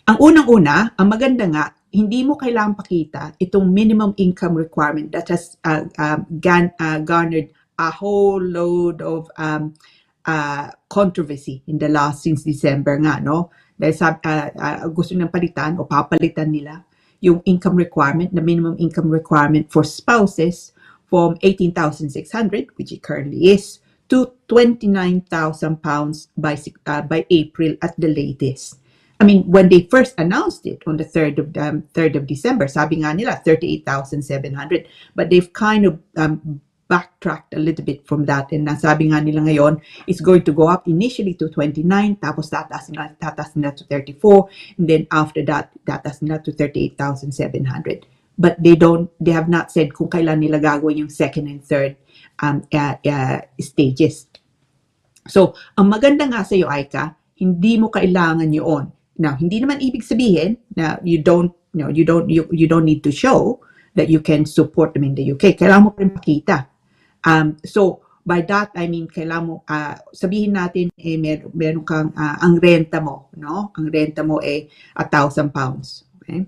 Ang unang-una, ang maganda nga, hindi mo kailangang pakita itong minimum income requirement that has garnered a whole load of controversy in the since December nga, no? Dahil gusto nilang palitan o papalitan nila yung income requirement, the minimum income requirement for spouses from 18,600, which it currently is, to 29,000 pounds by April at the latest. I mean, when they first announced it on the 3rd of December, sabi nga nila 38,700, but they've kind of backtracked a little bit from that, and sabi nga nila ngayon it's going to go up initially to 29, tapos tataas nila to 34, and then after that tataas nila to 38,700. But they have not said kung kailan nila gagawin yung second and third stages. So, ang maganda nga sa iyo, Aika, hindi mo kailangan yun. Now, hindi naman ibig sabihin na you don't need to show that you can support them in the UK. Kailangan mo pa rin makita. So, by that, I mean, kailangan mo, sabihin natin, meron kang, ang renta mo, no? Ang renta mo 1,000 pounds. Okay?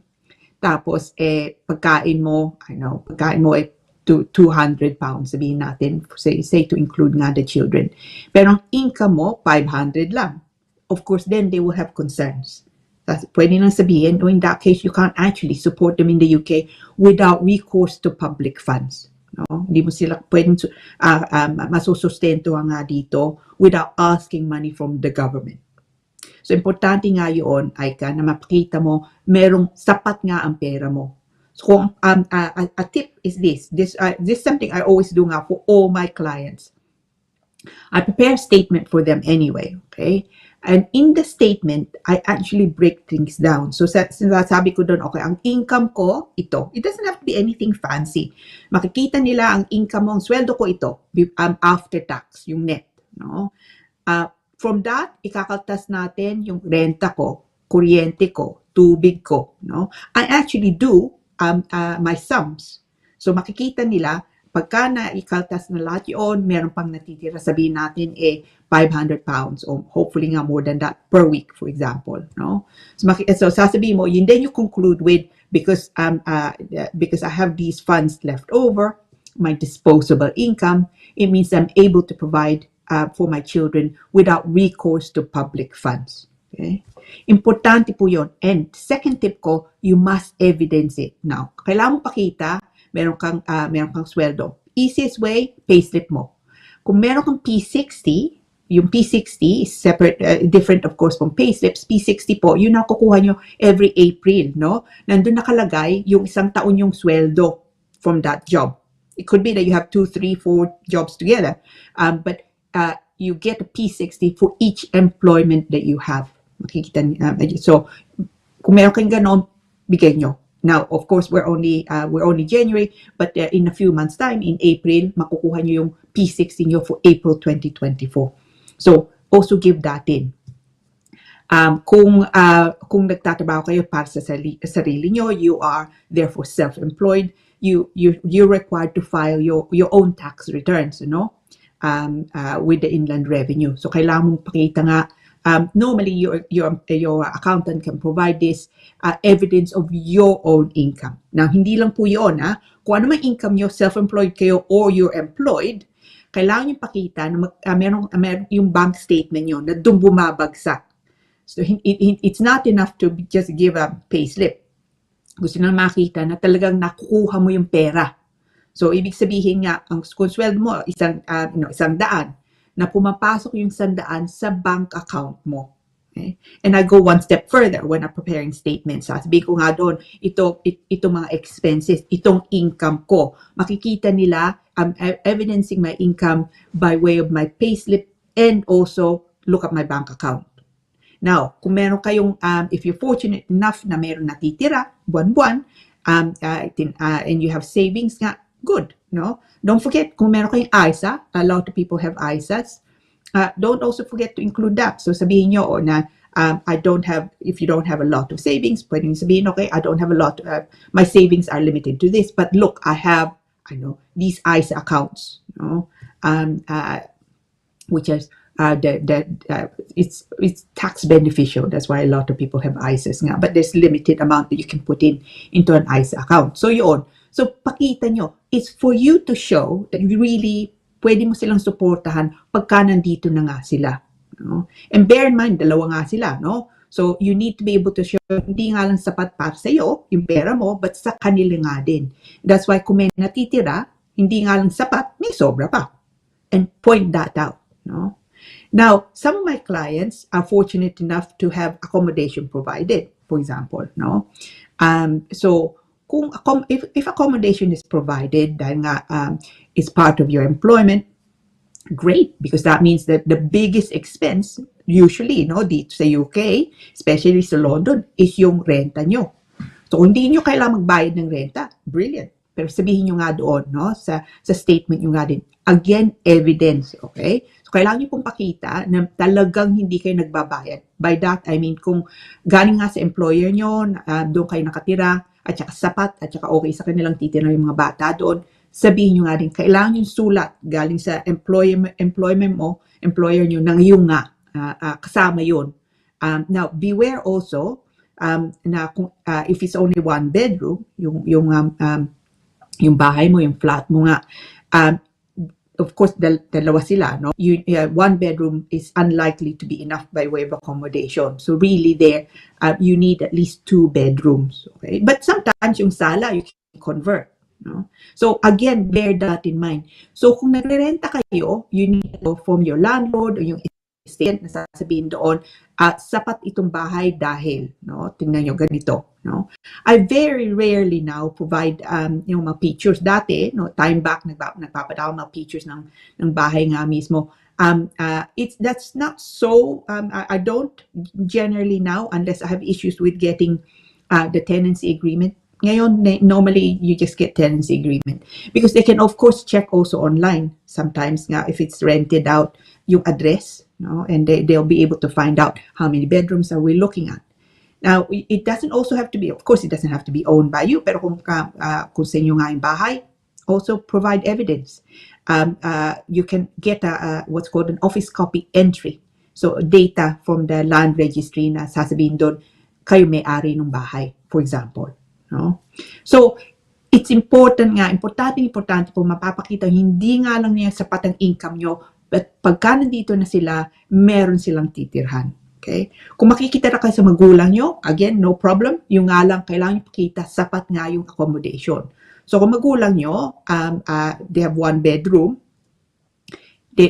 Tapos, pagkain mo 200 pounds, sabihin natin, say to include nga the children. Pero ang income mo, 500 lang. Of course, then they will have concerns. Pwede nang sabihin, in that case, you can't actually support them in the UK without recourse to public funds. No? Hindi mo sila pwedeng masusustento nga dito without asking money from the government. So, importante nga yun, Aika, na mapakita mo, merong sapat nga ang pera mo. So, a tip is this is something I always do nga for all my clients. I prepare a statement for them anyway, okay? And in the statement, I actually break things down. So, sabi ko doon, okay, ang income ko, ito. It doesn't have to be anything fancy. Makikita nila ang income mo, ang sweldo ko ito, after tax, yung net, no? From that, ikakaltas natin yung renta ko, kuryente ko, tubig ko, no? I actually do my sums. So, makikita nila, pagka na-ikaltas na lahat yun, meron pang natitira, sabihin natin 500 pounds or hopefully nga more than that per week, for example, no? So sasabihin mo, yun then you conclude with, because I have these funds left over, my disposable income, it means I'm able to provide for my children without recourse to public funds. Okay? Importante po yun. And second tip ko, you must evidence it. Now, kailangan mo pakita, meron kang sweldo. Easiest way, payslip mo. Kung meron kang P60, yung P60 is separate, different of course from payslips. P60 po, yun ang kukuha nyo every April, no? Nandun nakalagay yung isang taon yung sweldo from that job. It could be that you have 2, 3, 4 jobs together, but you get a P60 for each employment that you have. Makikita, so, kung meron kang ganon, bigay nyo. Now, of course, we're only January, but in a few months' time, in April, makukuha nyo yung P60 nyo for April 2024. So, also give that in. Kung nagtatrabaho kayo para sa sarili nyo, you are therefore self-employed, you're required to file your own tax returns, you know, with the inland revenue. So, kailangan mong pakita nga, normally your accountant can provide this evidence of your own income. Now, hindi lang po yun, kung ano man income nyo, self-employed kayo or you're employed, kailangan yung pakita na meron yung bank statement nyo na doon bumabagsak. So, it's not enough to just give a payslip. Gusto nang makita na talagang nakukuha mo yung pera. So, ibig sabihin nga, ang sweldo mo, isang daan, na pumapasok yung 100 sa bank account mo. Okay? And I go one step further when I'm preparing statements. Sabi ko nga doon, ito mga expenses, itong income ko. Makikita nila, I'm evidencing my income by way of my payslip and also look at my bank account. Now, kung meron kayong, if you're fortunate enough na meron natitira, buwan-buwan, and you have savings nga, good, no? Don't forget, kung meron kayong ISA, a lot of people have ISAs, don't also forget to include that. So sabihin nyo, na, I don't have, if you don't have a lot of savings, pwedeng sabihin, okay, I don't have a lot, my savings are limited to this, but look, I have, these ISA accounts, which is, it's tax beneficial. That's why a lot of people have ISAs nga. But there's limited amount that you can put into an ISA account. So yun. So pakita nyo, it's for you to show that you really, pwede mo silang suportahan pagka nandito na nga sila. No? And bear in mind, dalawa nga sila. No? So you need to be able to show, hindi nga lang sapat para sa iyo, yung pera mo, but sa kanila nga din. That's why kung may natitira, hindi nga lang sapat, may sobra pa. And point that out. No? Now, some of my clients are fortunate enough to have accommodation provided, for example, no? So, if accommodation is provided, dahil nga it's part of your employment, great, because that means that the biggest expense, usually, no, dito sa UK, especially sa London, is yung renta nyo. So, kung hindi nyo kailangan magbayad ng renta, brilliant. Pero sabihin nyo nga doon, no, sa statement nyo nga din, again, evidence, okay? So, kailangan nyo pong pakita na talagang hindi kayo nagbabayad. By that, I mean, kung galing nga sa employer nyo, doon kayo nakatira, at saka sapat, at saka okay sa kanilang titira yung mga bata doon, sabihin nyo nga din, kailangan yung sulat galing sa employer nyo, nang yung nga, kasama yun. Now, beware also, na kung, if it's only one bedroom, yung bahay mo, yung flat mo nga, of course, dalawa sila, no? One bedroom is unlikely to be enough by way of accommodation. So really there, you need at least 2 bedrooms, okay? But sometimes yung sala, you can convert, no? So again, bear that in mind. So kung nagre-renta kayo, you need to inform your landlord o yung estate na sasabihin doon, sapat itong bahay dahil, no? Tingnan nyo ganito, no? I very rarely now provide yung mga pictures. Dati, no, time back, nagpapadala mga pictures ng bahay nga mismo. That's not so, I don't generally now, unless I have issues with getting the tenancy agreement. Ngayon, normally, you just get tenancy agreement. Because they can, of course, check also online. Sometimes nga, if it's rented out, yung address, no? And they'll be able to find out how many bedrooms are we looking at. Now, it doesn't also have to be, of course, it doesn't have to be owned by you, pero kung sa inyo nga yung bahay, also provide evidence. You can get what's called an office copy entry. So, data from the land registry na sasabihin doon, kayo may-ari ng bahay, for example. No? So, it's important nga, importante po mapapakita, hindi nga lang niya sapat ang income nyo, but pagka nandito na sila, meron silang titirhan. Okay? Kung makikita na kayo sa magulang nyo, again, no problem. Yung nga lang, kailangan nyo pakita, sapat nga yung accommodation. So, kung magulang nyo, they have 1 bedroom,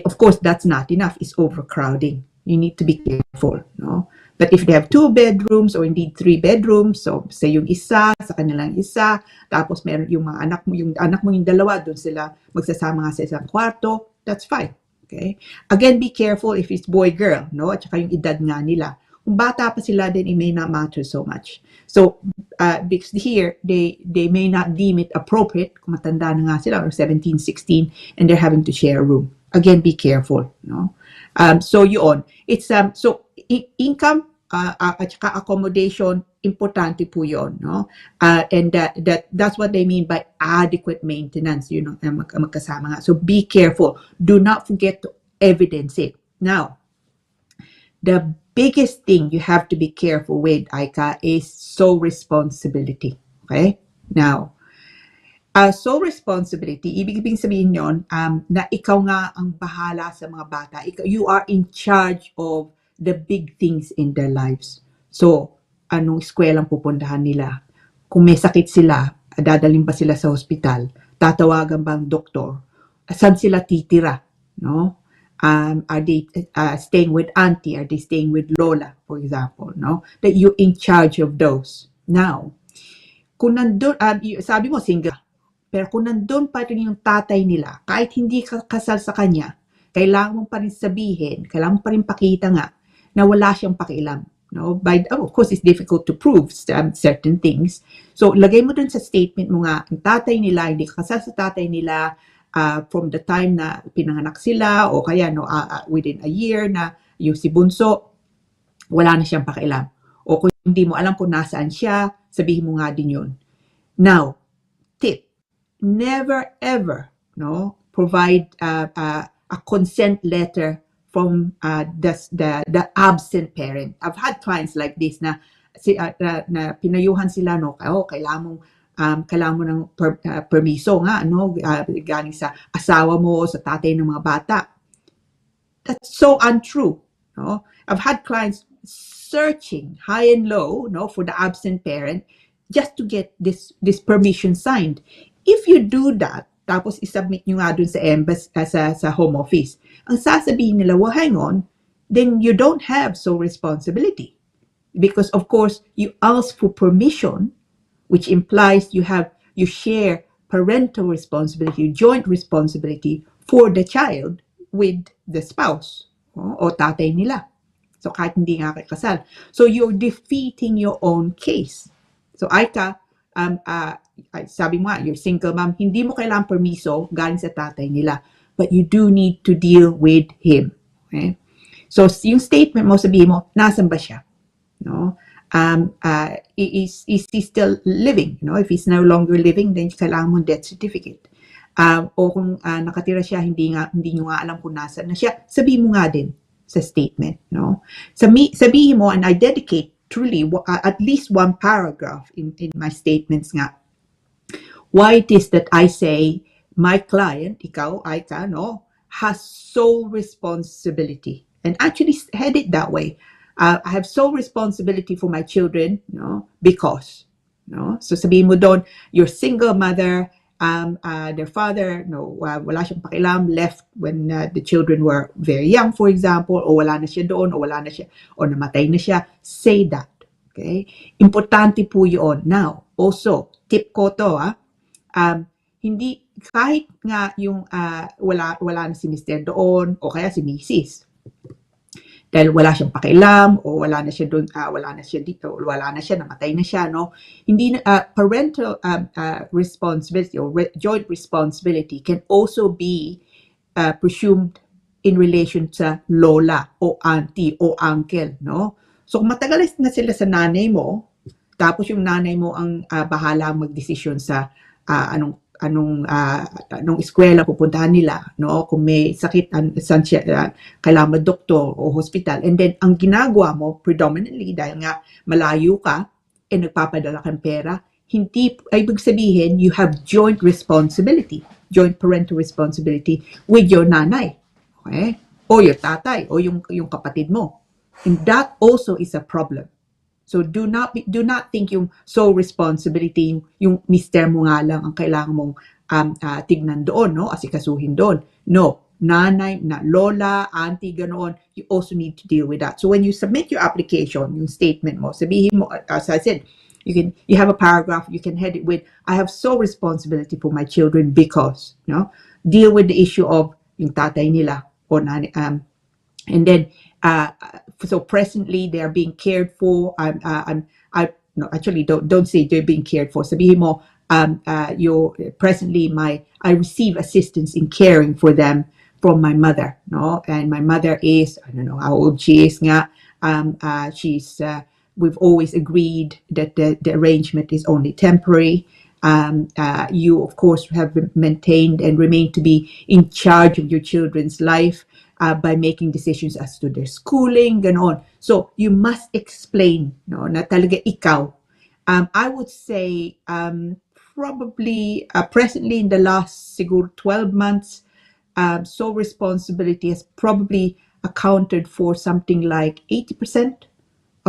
of course, that's not enough. It's overcrowding. You need to be careful. No? But if they have 2 bedrooms or indeed 3 bedrooms, so say yung isa, sa kanilang isa, tapos meron yung mga anak mo yung dalawa, doon sila magsasama nga sa isang kwarto, that's fine. Okay? Again, be careful if it's boy-girl, no? At saka yung edad nga nila. Kung bata pa sila, then it may not matter so much. So, because here, they may not deem it appropriate, kung matanda na nga sila, or 17, 16, and they're having to share a room. Again, be careful, no? So, yun. It's, so, income, at saka accommodation, importante po yun, no? And that's what they mean by adequate maintenance, you know, magkasama nga. So be careful. Do not forget to evidence it. Now, the biggest thing you have to be careful with, Aika, is sole responsibility. Okay? Now, sole responsibility, ibig sabihin yon, na ikaw nga ang bahala sa mga bata. You are in charge of the big things in their lives. So, anong eskwela ang pupuntahan nila? Kung may sakit sila, dadalhin ba sila sa hospital? Tatawagan ba ang doktor? Saan sila titira? No? Are they staying with auntie? Are they staying with lola, for example? No? That you're in charge of those. Now, kung nandun, sabi mo single, pero kung nandun pa rin yung tatay nila, kahit hindi ka kasal sa kanya, kailangan mo pa rin sabihin, kailangan mo pa rin pakita nga, na wala siyang pakialam. No? Of course, it's difficult to prove certain things. So, lagay mo dun sa statement mo nga, ang tatay nila, hindi ka kasal sa tatay nila from the time na pinanganak sila o kaya within a year na yung si Bunso, wala na siyang pakialam. O kung hindi mo alam kung nasaan siya, sabihin mo nga din yun. Now, tip, never ever provide a consent letter from the absent parent. I've had clients like this na pinayuhan sila kailangan mo ng permiso nga galing sa asawa mo o sa tatay ng mga bata. That's so untrue. I've had clients searching high and low for the absent parent just to get this permission signed. If you do that, tapos isubmit nyo nga dun sa embassy, sa home office, ang sasabihin nila, well, hang on, then you don't have sole responsibility. Because of course, you ask for permission, which implies you share parental responsibility, joint responsibility for the child with the spouse o tatay nila. So kahit hindi nga kayo kasal. So you're defeating your own case. So Aika, sabi mo nga, you're single mom, hindi mo kailangang permiso galing sa tatay nila. But you do need to deal with him. Okay? So yung statement mo, sabihin mo, nasan ba siya? Is he still living? If he's no longer living, then kailangan mo death certificate. O kung nakatira siya, hindi nyo nga alam kung nasan na siya, sabihin mo nga din sa statement. Sabihin mo, and I dedicate truly at least one paragraph in my statements nga. Why it is that I say my client, ikaw, Aika, has sole responsibility. And actually head it that way. I have sole responsibility for my children, because. So sabihin mo doon, you're single mother, their father, wala siyang pakialam, left when the children were very young, for example, o wala na siya doon, o namatay na siya. Say that. Okay? Importante po yun. Now, also, tip ko to, hindi, kahit nga yung wala na si Mr. doon, o kaya si Mrs. Dahil wala siyang pakialam, o wala na siya doon, wala na siya dito, wala na siya, namatay na siya, Hindi parental responsibility or joint responsibility can also be presumed in relation sa lola o auntie o uncle, So kung matagal na sila sa nanay mo, tapos yung nanay mo ang bahala magdesisyon sa anong eskwela pupuntahan nila, kung may sakit, saan siya, kailangan doktor o hospital. And then, ang ginagawa mo, predominantly, dahil nga malayo ka, nagpapadala kang pera, hindi, ibig sabihin, you have joint responsibility, joint parental responsibility with your nanay, okay? O your tatay, o yung kapatid mo. And that also is a problem. So do not think yung sole responsibility yung mister mo nga lang ang kailangan mong tignan doon, asikasuhin doon. No, nanay, lola, auntie, ganoon, you also need to deal with that. So when you submit your application, yung statement mo, sabihin mo, as I said, you have a paragraph, you can head it with, I have sole responsibility for my children because, deal with the issue of yung tatay nila o nanay, and then so presently they are being cared for. No, actually don't say they're being cared for. Sabihin mo, presently I receive assistance in caring for them from my mother, and my mother is, I don't know how old she is nga. We've always agreed that the arrangement is only temporary. You of course have maintained and remain to be in charge of your children's life. By making decisions as to their schooling, ganon. So, you must explain, na talaga ikaw. I would say, probably, presently in the last, siguro, 12 months, sole responsibility has probably accounted for something like 80%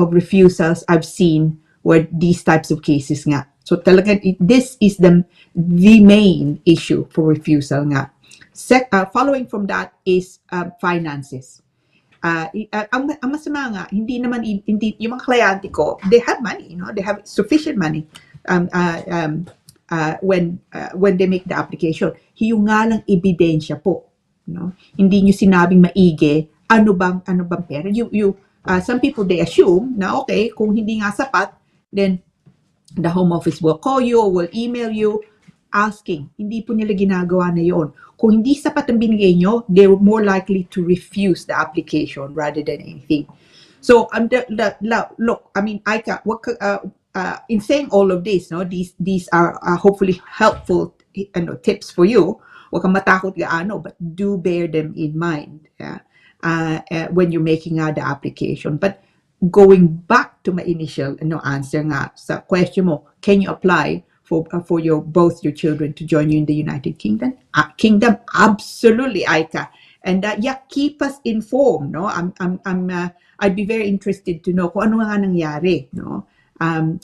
of refusals I've seen were these types of cases nga. So, talaga, this is the main issue for refusal nga. Following from that is finances. Ang masama nga, hindi yung mga kliyente ko, they have money, they have sufficient money when they make the application. Yung nga lang ebidensya po, hindi nyo sinabing maigi, ano bang pera? some people, they assume na okay, kung hindi nga sapat, then the home office will call you or will email you asking. Hindi po nila ginagawa na yon. Kung hindi sapat ang binigay nyo, they're more likely to refuse the application rather than anything. So, look, I mean, in saying all of this, no, these are hopefully helpful tips for you. Huwag kang matakot gaano, but do bear them in mind, yeah, when you're making the application. But going back to my initial answer nga sa question mo, can you apply for both your children to join you in the United Kingdom? Kingdom, absolutely, Aika. And keep us informed, no? I'd be very interested to know kung ano nga nangyari, no? And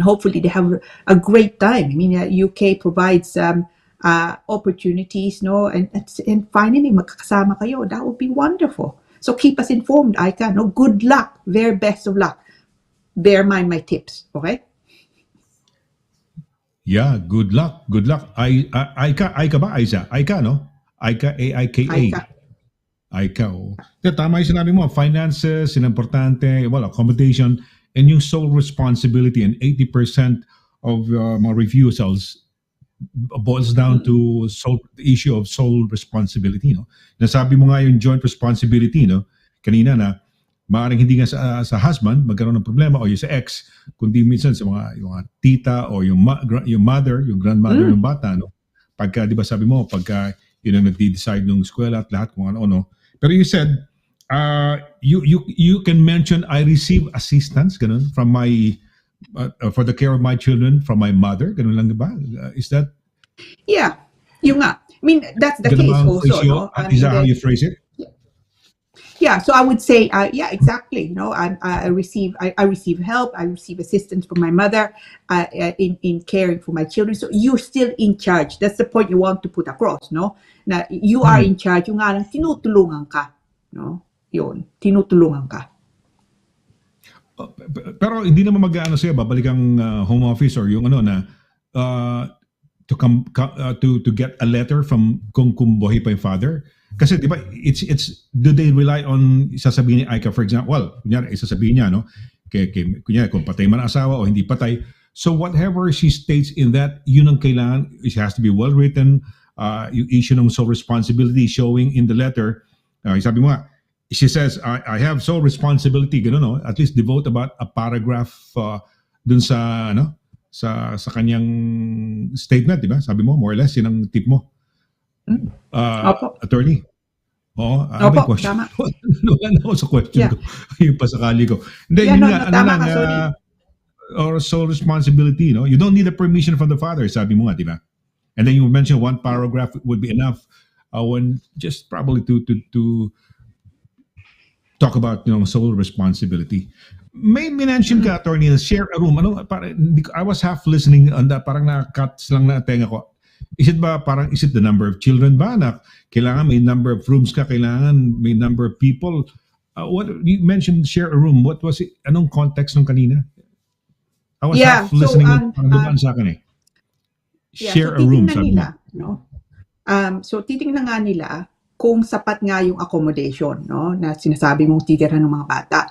hopefully they have a great time. I mean, UK provides opportunities, no? And finally magkakasama kayo. That would be wonderful. So keep us informed, Aika. No, good luck. Very best of luck. Bear in mind my tips, okay? Yeah, good luck. Good luck. Aika ba? Aika, no? Aika, A-I-K-A. Aika. Aika, oh. Tama yung sinabi mo, finances, importante, well, accommodation, and yung sole responsibility, and 80% of mga refusals boils down to the issue of sole responsibility, no? Nasabi mo nga yung joint responsibility, no? Kanina na, maaaring hindi nga sa husband magkaroon ng problema o yung sa ex, kundi minsan sa yung mga tita o yung mother, yung grandmother ng bata, no? Pagka, di ba sabi mo, pagka yun ang nagde-decide ng eskwela at lahat kung ano, no? Pero you said, you can mention, I receive assistance, ganun, from my, for the care of my children from my mother, ganun lang, di ba? Is that? Yeah, yung nga. I mean, that's the case also, no? Is that how you phrase it? Yeah, so I would say, yeah, exactly. You know, I receive help. I receive assistance from my mother in caring for my children. So you're still in charge. That's the point you want to put across, no? Na you are in charge. Yung nga lang, tinutulungan ka, no? Yun, tinutulungan ka. Pero hindi naman mag-ano sa'yo, babalik ang home office or yung ano na to get a letter from kung buhay pa yung father. Kasi di ba, do they rely on sasabihin ni Aika, for example, well, kunyari, sasabihin niya, no? Kunyari, kung patay man ang asawa o hindi patay. So whatever she states in that, yun ang kailangan, it has to be well written, yung issue ng sole responsibility showing in the letter. Sabi mo nga, she says, I have sole responsibility, gano'n, no? At least devote about a paragraph dun sa, ano, sa kanyang statement, di ba? Sabi mo, more or less, yun ang tip mo. Attorney? Oo, may question. Tama. Wala na ako sa question ko. Yung pasakali ko. Hindi, yun nga, tama ka, sorry. Or sole responsibility, no? You don't need a permission from the father, sabi mo nga, di ba? And then you mentioned one paragraph would be enough when just probably to talk about, sole responsibility. May mention ka, attorney, na share a room. Ano, I was half listening on that, parang na-cut lang na tenga ko. Is it the number of children ba na kailangan may number of rooms ka, kailangan may number of people? What you mentioned, share a room. What was it? Anong context nung kanina? I was half listening, parang dumaan sa akin eh. Share a room, sabi mo. No? So titingnan nga nila kung sapat nga yung accommodation, no, na sinasabi mong titirhan ng mga bata.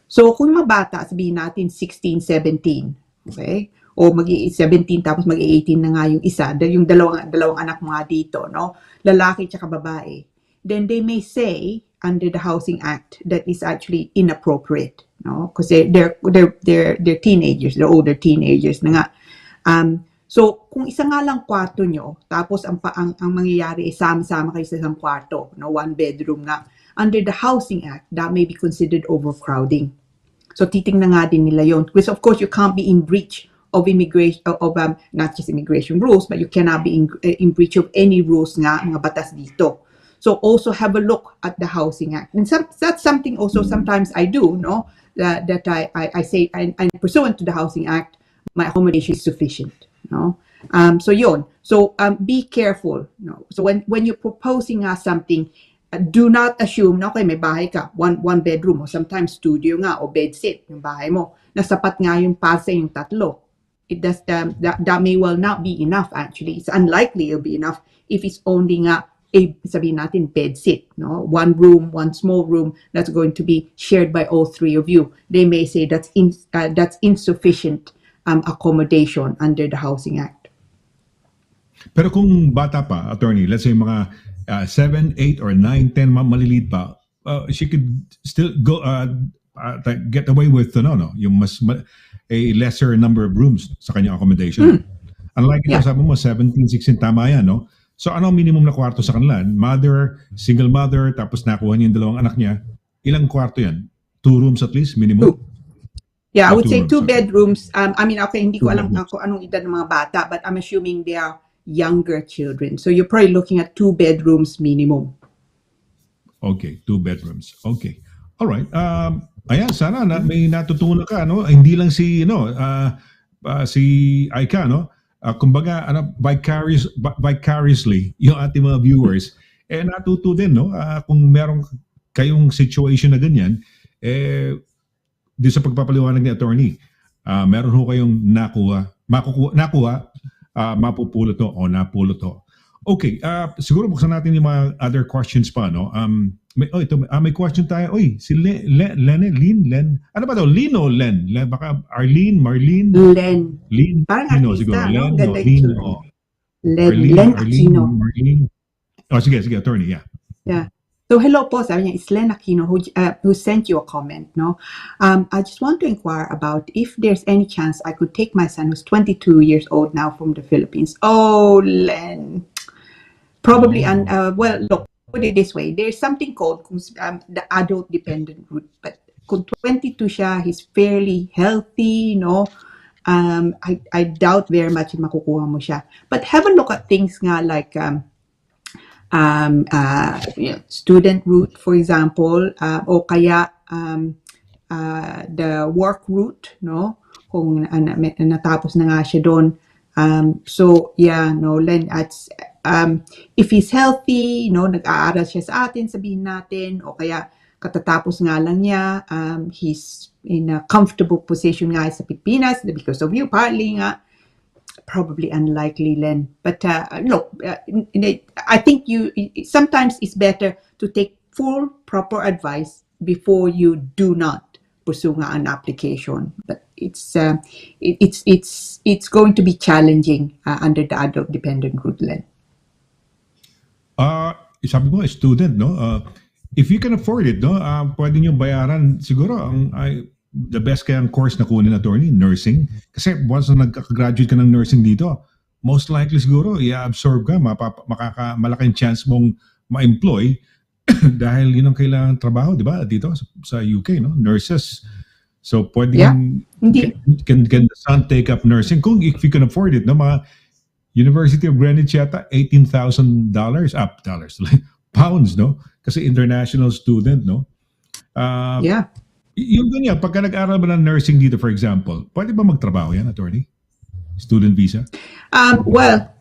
So kung mga bata, sabihin natin 16, 17, okay? O mag-17 tapos mag-18 na nga yung isa, yung dalawang anak mo nga dito, no? Lalaki tsaka babae. Then they may say under the Housing Act that is actually inappropriate, no? Because they're teenagers, they're older teenagers na nga. So kung isa nga lang kwarto nyo, tapos ang mangyayari ay sama-sama kayo sa isang kwarto, no? One bedroom nga. Under the Housing Act, that may be considered overcrowding. So titingnan nga din nila yon. Because of course you can't be in breach of immigration, not just immigration rules, but you cannot be in breach of any rules nga, mga batas dito. So also have a look at the Housing Act. And that's something also sometimes I do, no? That I say, and pursuant to the Housing Act, my accommodation is sufficient, no? So yun. So be careful, no? So when you're proposing something, do not assume na okay, may bahay ka, one bedroom, o sometimes studio nga, o bedsit, yung bahay mo, na sapat nga yung para sa yung tatlo. It does that may well not be enough actually. It's unlikely it'll be enough if it's only nga sabihin natin, bedsit, no? One room, one small room that's going to be shared by all three of you. They may say that's insufficient accommodation under the Housing Act. Pero kung bata pa, attorney, let's say mga 7, 8, or 9, 10, maliliit pa, she could still go get away with yung a lesser number of rooms sa kanyang accommodation. Unlike ito, sabi mo 17, 16, tama yan, no? So ano ang minimum na kwarto sa kanila? Mother, single mother, tapos nakuha niya yung dalawang anak niya. Ilang kwarto yan? 2 rooms at least, minimum? 2. Yeah, I would say rooms, 2 okay. bedrooms. I mean, okay, hindi ko 2 alam bedrooms. kung anong edad ng mga bata, but I'm assuming they are younger children. So you're probably looking at 2 bedrooms minimum. Okay, 2 bedrooms. Okay. All right. Ayan, sana may natutunan ka, no? Hindi lang si si Aika, no? Kumbaga, vicariously yung ating mga viewers natuto din, no? Kung meron kayong situation na ganyan, di sa pagpapaliwanag ni attorney, meron ho kayong nakuha, mapupulot to o napulot to. Okay, siguro buksan natin yung mga other questions pa, no? May question tayo. Si Len. Ano ba daw? Lin o Len? Baka Arlene, Marlene? Len. Lin. Parang Lino, artista, siguro. no? Len, Ganda Lin, yung Len Aquino. Marlene. Sige, attorney, yeah. Yeah. So hello po, sabi niya, it's Len Aquino who sent you a comment, no? I just want to inquire about if there's any chance I could take my son who's 22 years old now from the Philippines. Oh, Len. Probably, well, look, put it this way. There's something called the adult dependent route. But kung 22 siya, he's fairly healthy, no? I doubt very much makukuha mo siya. But have a look at things nga like student route, for example, o kaya the work route, no? Kung natapos na nga siya doon. So yeah, no, Len, if he's healthy, no, nag-aaral siya sa atin, sabihin natin, o kaya katatapos nga lang niya, he's in a comfortable position nga sa Pilipinas because of you, partly nga, probably unlikely, Len. But look, I think sometimes it's better to take full, proper advice before you do not pursue nga an application. But it's going to be challenging under the adult dependent route, Len. Sabi mo, student, no? If you can afford it, no, pwede nyo bayaran siguro the best kayang course na kunin, attorney, nursing. Kasi once na nagka-graduate ka ng nursing dito, most likely siguro i-absorb ka, malaking chance mong ma-employ dahil yun ang kailangan trabaho, di ba? Dito sa UK, no? Nurses. So pwede can the son take up nursing kung if you can afford it, no? Mga University of Greenwich yata $18,000 pounds, no? Kasi international student, no? Yeah. Yung ganyan, pagka nag-aral ba ng nursing dito, for example, pwede ba magtrabaho yan, attorney? Student visa? Well,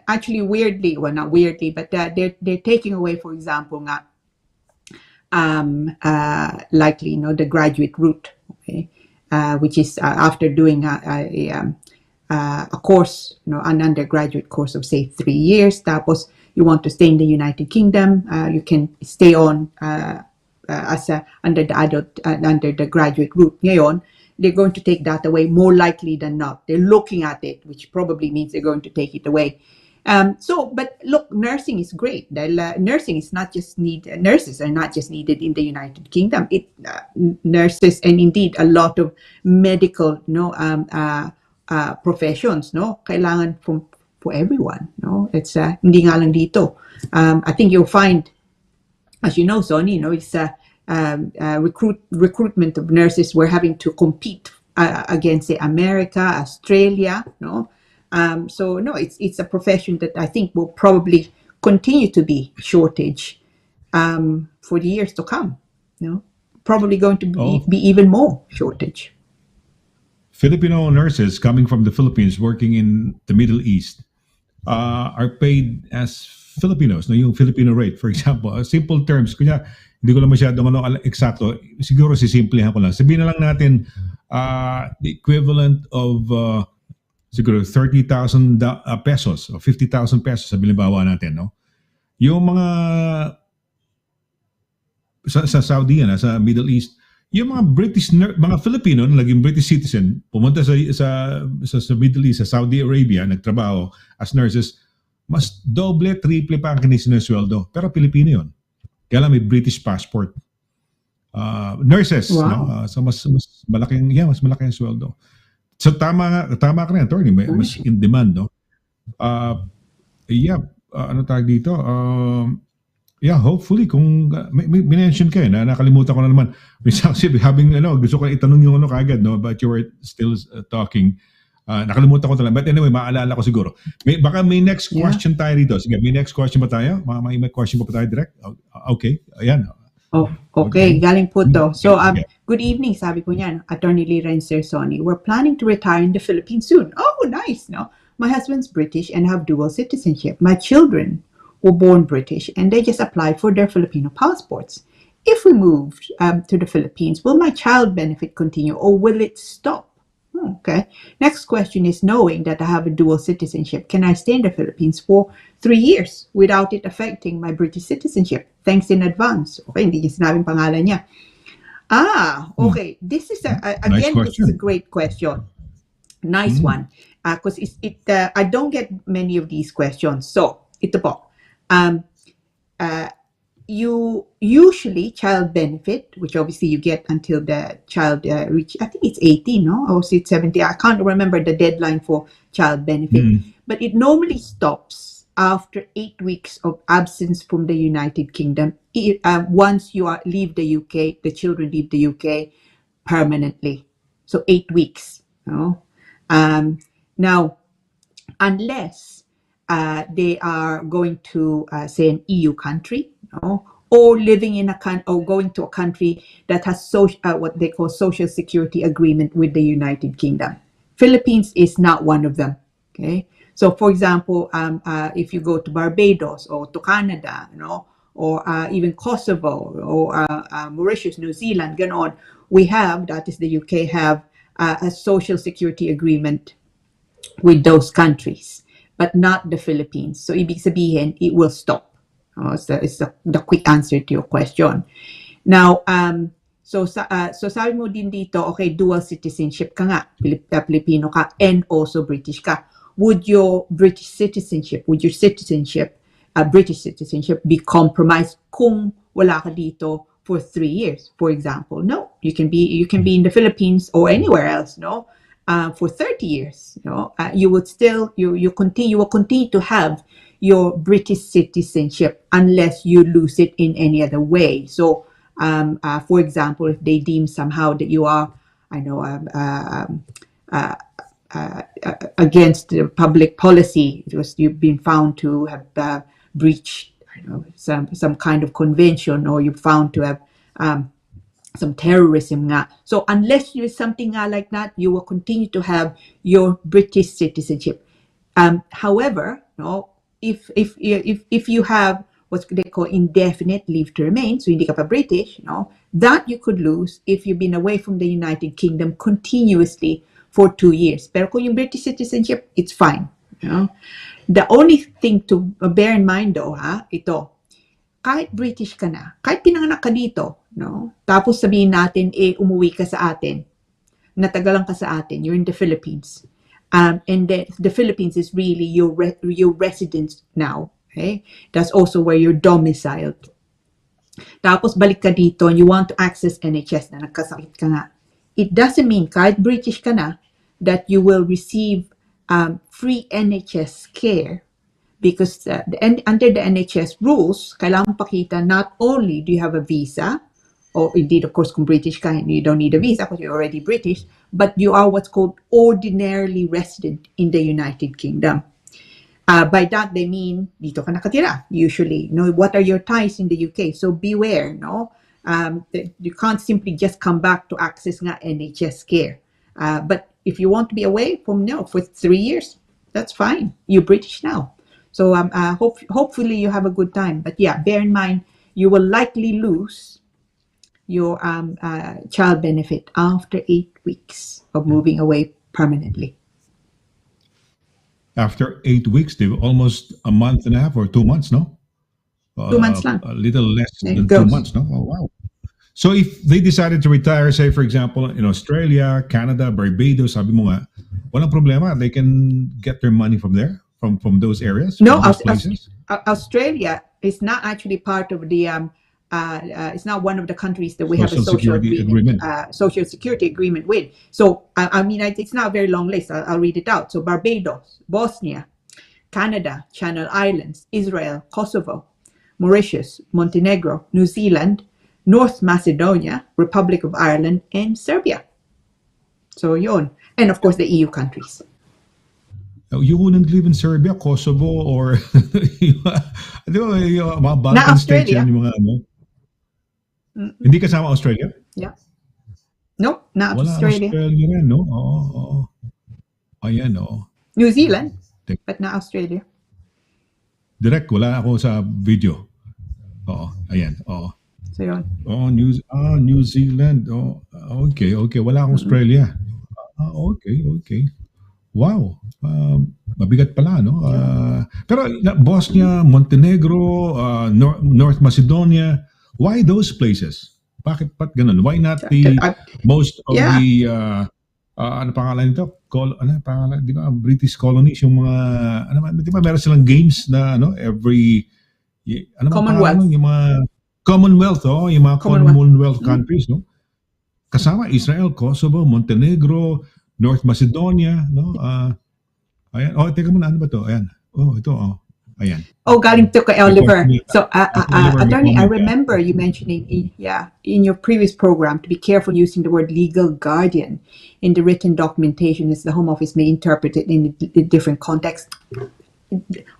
actually weirdly, well, not weirdly, but they're taking away, for example, nga, likely, the graduate route, okay, which is after doing a course, an undergraduate course of say 3 years, tapos you want to stay in the United Kingdom, you can stay on under the graduate route. Ngayon, they're going to take that away more likely than not. They're looking at it, which probably means they're going to take it away. But look, nursing is great. Nursing is not just nurses are not just needed in the United Kingdom. Nurses and indeed a lot of medical, professions, kailangan for everyone, it's hindi nga lang dito. I think you'll find, as you know, Sonny, it's recruitment of nurses. We're having to compete against, say, America, Australia, so no, it's a profession that I think will probably continue to be shortage for the years to come. Probably going to be even more shortage. Filipino nurses coming from the Philippines working in the Middle East are paid as Filipinos, no, yung Filipino rate, for example. Simple terms, kunya, hindi ko lang masyadong eksakto, siguro sisimplihan ko lang. Sabihin na lang natin the equivalent of siguro 30,000 pesos o 50,000 pesos sa bilimbawa natin, no? Yung mga sa Saudi yan, sa Middle East, yung mga mga Filipino na naging British citizen, pumunta sa Middle East, sa Saudi Arabia, nagtrabaho as nurses, mas doble, triple pa ang sinesweldo. Pero Pilipino yun. Kaya lang may British passport. Nurses, no? Wow. So mas malaking, mas malaki ang sweldo. So tama ka rin, attorney, mas in demand, no? Ano tawag dito? Hopefully kung may mention kayo na nakalimutan ko na naman. Minsan kasi gusto ko itanong yung kagad, no, but you were still talking. Nakalimutan ko talaga. But anyway, maalala ko siguro. Baka may next question tayo dito. Sige, may next question ba tayo? May question pa tayo direct? Okay, ayan. Oh, okay, galing po to. So, good evening, sabi po niyan, Attorney Lira and Sir Sonny. We're planning to retire in the Philippines soon. Oh, nice, no? My husband's British and have dual citizenship. My children were born British and they just applied for their Filipino passports. If we move to the Philippines, will my child benefit continue or will it stop? Okay. Next question is, knowing that I have a dual citizenship, can I stay in the Philippines for 3 years without it affecting my British citizenship? Thanks in advance. Okay, hindi niya sinabing pangalan niya. Okay. This is this is a great question. Nice one. Because I don't get many of these questions. So, ito po. You usually child benefit, which obviously you get until the child reach, I think it's 18, no? Or is it 70? I can't remember the deadline for child benefit. But it normally stops after 8 weeks of absence from the United Kingdom. Once you leave the UK, the children leave the UK permanently. So 8 weeks. No? Now, unless they are going to, say, an EU country, or living in or going to a country that has what they call social security agreement with the United Kingdom. Philippines is not one of them. Okay, so for example, if you go to Barbados or to Canada, or even Kosovo or Mauritius, New Zealand, ganon, we have, that is the UK, have a social security agreement with those countries, but not the Philippines. So ibig sabihin, it will stop. It's the quick answer to your question. Now, so sabi mo din dito, okay, dual citizenship ka nga, Filipino ka, and also British ka. Would your British citizenship, British citizenship be compromised kung wala ka dito for 3 years, for example? No, you can be in the Philippines or anywhere else, for 30 years. You would still you will continue to have your British citizenship unless you lose it in any other way. So, for example, if they deem somehow that you are, against the public policy, because you've been found to have breached, some kind of convention, or you're found to have some terrorism nga. So unless you something like that, you will continue to have your British citizenship. However, if you have what they call indefinite leave to remain, so hindi ka pa British, that you could lose if you've been away from the United Kingdom continuously for 2 years. Pero kung yung British citizenship, it's fine. The only thing to bear in mind though, ito, kahit British ka na, kahit pinanganak ka dito, tapos sabihin natin, umuwi ka sa atin, natagalan ka sa atin, you're in the Philippines. And the Philippines is really your residence now. Okay? That's also where you're domiciled. Tapos balik ka dito and you want to access NHS na nagkasakit ka nga. It doesn't mean, kahit British ka na, that you will receive free NHS care, because under the NHS rules, kailangan pakita not only do you have a visa, or indeed, of course, kung British ka, you don't need a visa because you're already British, but you are what's called ordinarily resident in the United Kingdom. By that, they mean, dito ka nakatira, usually. What are your ties in the UK? So beware, you can't simply just come back to access nga NHS care. But if you want to be away from for 3 years, that's fine. You're British now. So hopefully you have a good time. But yeah, bear in mind, you will likely lose your child benefit after 8 weeks of moving away permanently. after 8 weeks, they almost a month and a half or 2 months, no? 2 months lang. A little less There than it two goes. months, no? Oh, wow. So if they decided to retire, say for example, in Australia, Canada, Barbados, sabi mo nga, walang problema. They can get their money from there, from those areas, No, from those places. Australia is not actually part of the. It's not one of the countries that we have a Social social security agreement, agreement. social security agreement with. So I mean, it's not a very long list. I'll read it out. So Barbados, Bosnia, Canada, Channel Islands, Israel, Kosovo, Mauritius, Montenegro, New Zealand, North Macedonia, Republic of Ireland, and Serbia. So yun. And of course the EU countries. You wouldn't live in Serbia, Kosovo, or di ba, yung mga Na Balkan states Australia. yan, yung mga ano. Hindi kasama Australia? Yeah. No, not Wala Australia. Australia rin, no? Oo, oo. Ayan, oo. New Zealand, Tek- but not Australia. Direct, wala ako sa video. Oo, ayan, oo. So yun. Oh, New Zealand. Oh, okay, okay. Wala akong Australia. Okay, okay. Wow. Mabigat pala, no? Pero Bosnia, Montenegro, North Macedonia, why those places? Bakit ganun? Why not the most of Yeah. the ano pangalan nito? Ano pangalan, di ba? British colonies, yung mga ano, di ba meron silang games na ano every ano ba Commonwealth. pangalan, yung mga Commonwealth, yung mga Commonwealth countries, no? Kasama Israel, Kosovo, Montenegro, North Macedonia, no? Ayan. Oh, teka muna, ano ba to? Ayan. Oh, ito, oh. Ayan. Oh, galing to kay Oliver. May So, Oliver, may attorney, I comment, remember you mentioning in your previous program to be careful using the word legal guardian in the written documentation, as the Home Office may interpret it in different contexts.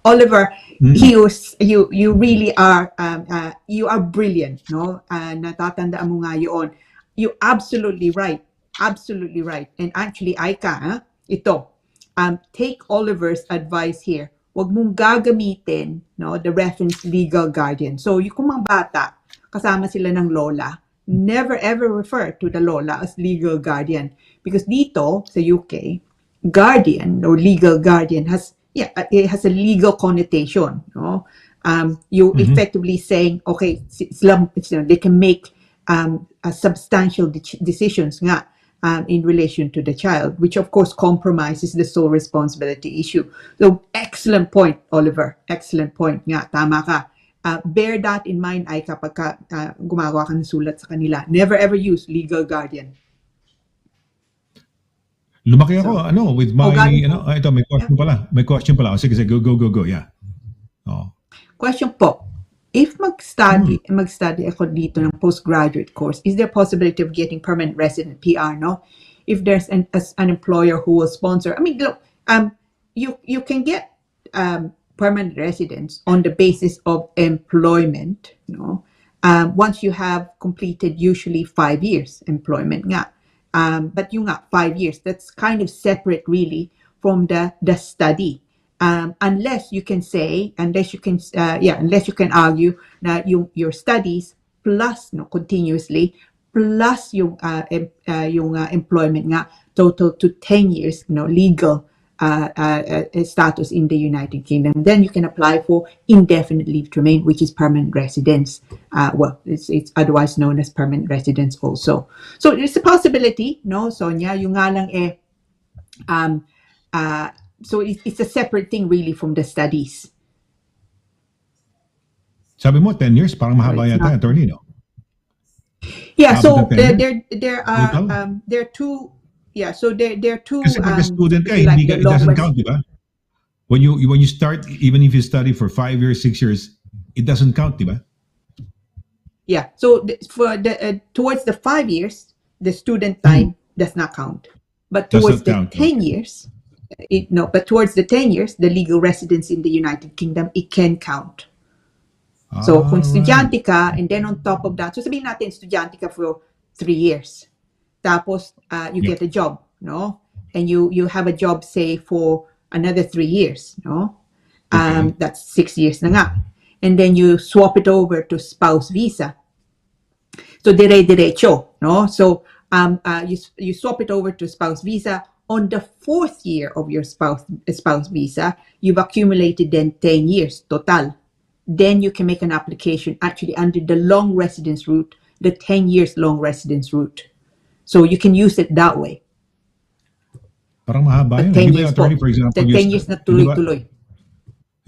Oliver, you really are you are brilliant, no? Natatandaan mo nga yun. You absolutely right. Absolutely right. And actually, Aika, ito, take Oliver's advice here. Huwag mong gagamitin, no, the reference legal guardian. So, yung kung mga bata, kasama sila ng lola, never ever refer to the lola as legal guardian. Because dito, sa UK, guardian or legal guardian it has a legal connotation, no? You effectively saying, okay, they can make substantial decisions nga in relation to the child, which of course compromises the sole responsibility issue. So excellent point, Oliver. Excellent point nga. Tama ka. Bear that in mind ay kapag gumagawa ka ng sulat sa kanila. Never ever use legal guardian. Lumaki ako, with my, ito, may question Yeah. pala. May question pala. Sige, go, yeah. Oh. Question po. If mag-study ako dito ng postgraduate course, is there a possibility of getting permanent resident PR, no? If there's an employer who will sponsor, I mean, look, you can get permanent residence on the basis of employment, no? Once you have completed usually 5 years employment nga. But yung nga, 5 years, that's kind of separate really from the study. Unless you can argue that your studies plus continuously plus yung employment nga total to 10 years legal status in the United Kingdom, then you can apply for indefinite leave to remain, which is permanent residence. It's otherwise known as permanent residence also. So it's a possibility, no, Sonia? Yung nga lang so it's a separate thing really from the studies. Sabi mo 10 years, parang mahaba yata, attorney, no? Yeah, so Mahaba there are two. Yeah, so there are two. Kasi pag student ka, like it doesn't count, di ba? When you start, even if you study for 5 years, 6 years, it doesn't count, di ba? Yeah, so for towards the 5 years, the student time does not count, but towards the 10 years, but towards the 10 years, the legal residence in the United Kingdom, it can count. So kung estudyante ka, and then on top of that, so sabihin natin estudyante ka for 3 years. Tapos you get a job, no? And you have a job, say, for another 3 years, no? That's 6 years na nga. And then you swap it over to spouse visa. So dire-diretso, no? So you swap it over to spouse visa on the 4th year of your spouse visa, you've accumulated then 10 years total. Then you can make an application actually under the long residence route, the 10 years long residence route. So you can use it that way. Parang mahaba But yun. 10 Hindi ba, years attorney, po. for example, The 10 years na tuloy-tuloy.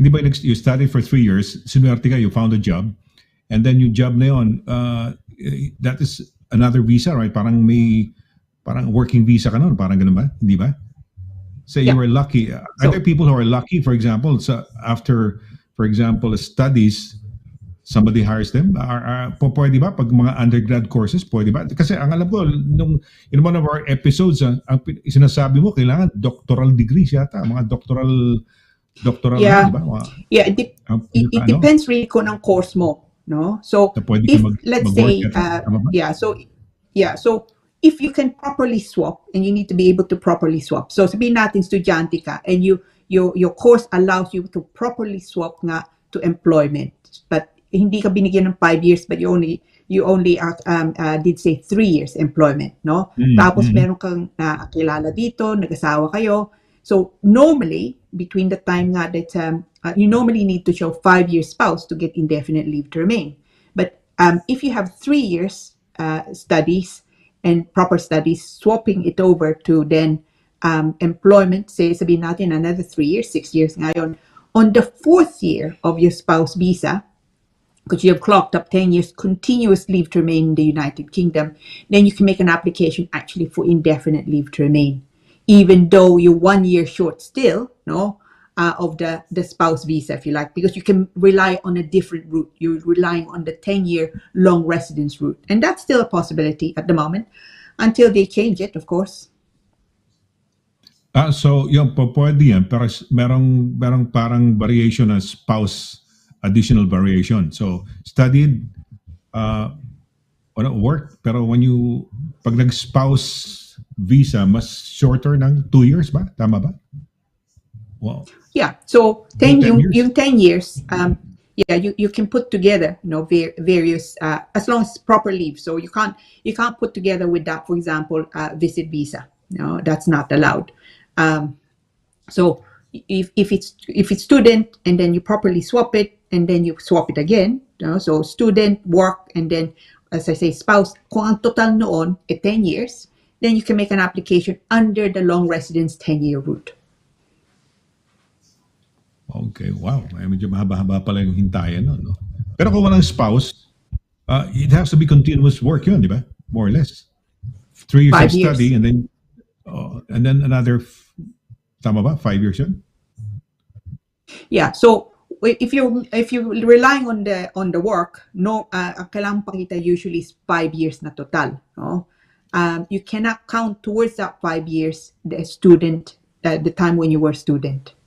Hindi ba you studied for 3 years, sinuwerte ka, you found a job, and then yung job na yun, that is another visa, right? Parang working visa ka nun, parang ganun ba? Hindi ba? So you Yeah. were lucky. Are So- there people who are lucky, for example, after, for example, studies, somebody hires them? Pwede ba? Pag mga undergrad courses, pwede ba? Kasi ang alam ko, in one of our episodes, ang sinasabi mo, kailangan doctoral degrees yata, mga doctoral Yeah. di ba? Yeah, it depends really kung ang course mo, no? So Na pwede if ka let's mag-work say yata, tama ba? so if you can properly swap, and you need to be able to properly swap. So sabihin natin estudyante ka and your course allows you to properly swap nga to employment. But hindi ka binigyan ng 5 years, but you only did say 3 years employment, no? Tapos meron kang nakakilala dito, nag-asawa kayo. So normally, between the time nga that you normally need to show 5 years spouse to get indefinite leave to remain. But if you have 3 years studies and proper studies, swapping it over to then employment, say sabihin natin another 3 years, 6 years ngayon, on the 4th year of your spouse visa, because you have clocked up 10 years continuous leave to remain in the United Kingdom, then you can make an application actually for indefinite leave to remain, even though you're 1 year short still, no, of the spouse visa, if you like, because you can rely on a different route. You're relying on the 10-year long residence route. And that's still a possibility at the moment, until they change it, of course. So yung pwede yan, pero merong parang variation na spouse, additional variation. So studied, work, pero pag nag-spouse visa, mas shorter ng 2 years ba? Tama ba? Wow. Yeah, so 10 years? yung 10 years, you can put together, various as long as proper leave. So you can't put together with that, for example, visit visa. No, that's not allowed. So if it's student and then you properly swap it and then you swap it again, so student, work, and then as I say spouse, kung ang total noon 10 years, then you can make an application under the long residence 10-year route. Okay, wow. Medyo mahaba-haba pala yung hintayan nun, no? Pero kung walang spouse, it has to be continuous work yun, di ba? More or less. 3 years 5 of study years. and then another, tama ba? 5 years yun? Yeah, so if you're relying on the work, no, ang kailangan pakita usually is 5 years na total, no? You cannot count towards that 5 years the student, the time when you were a student.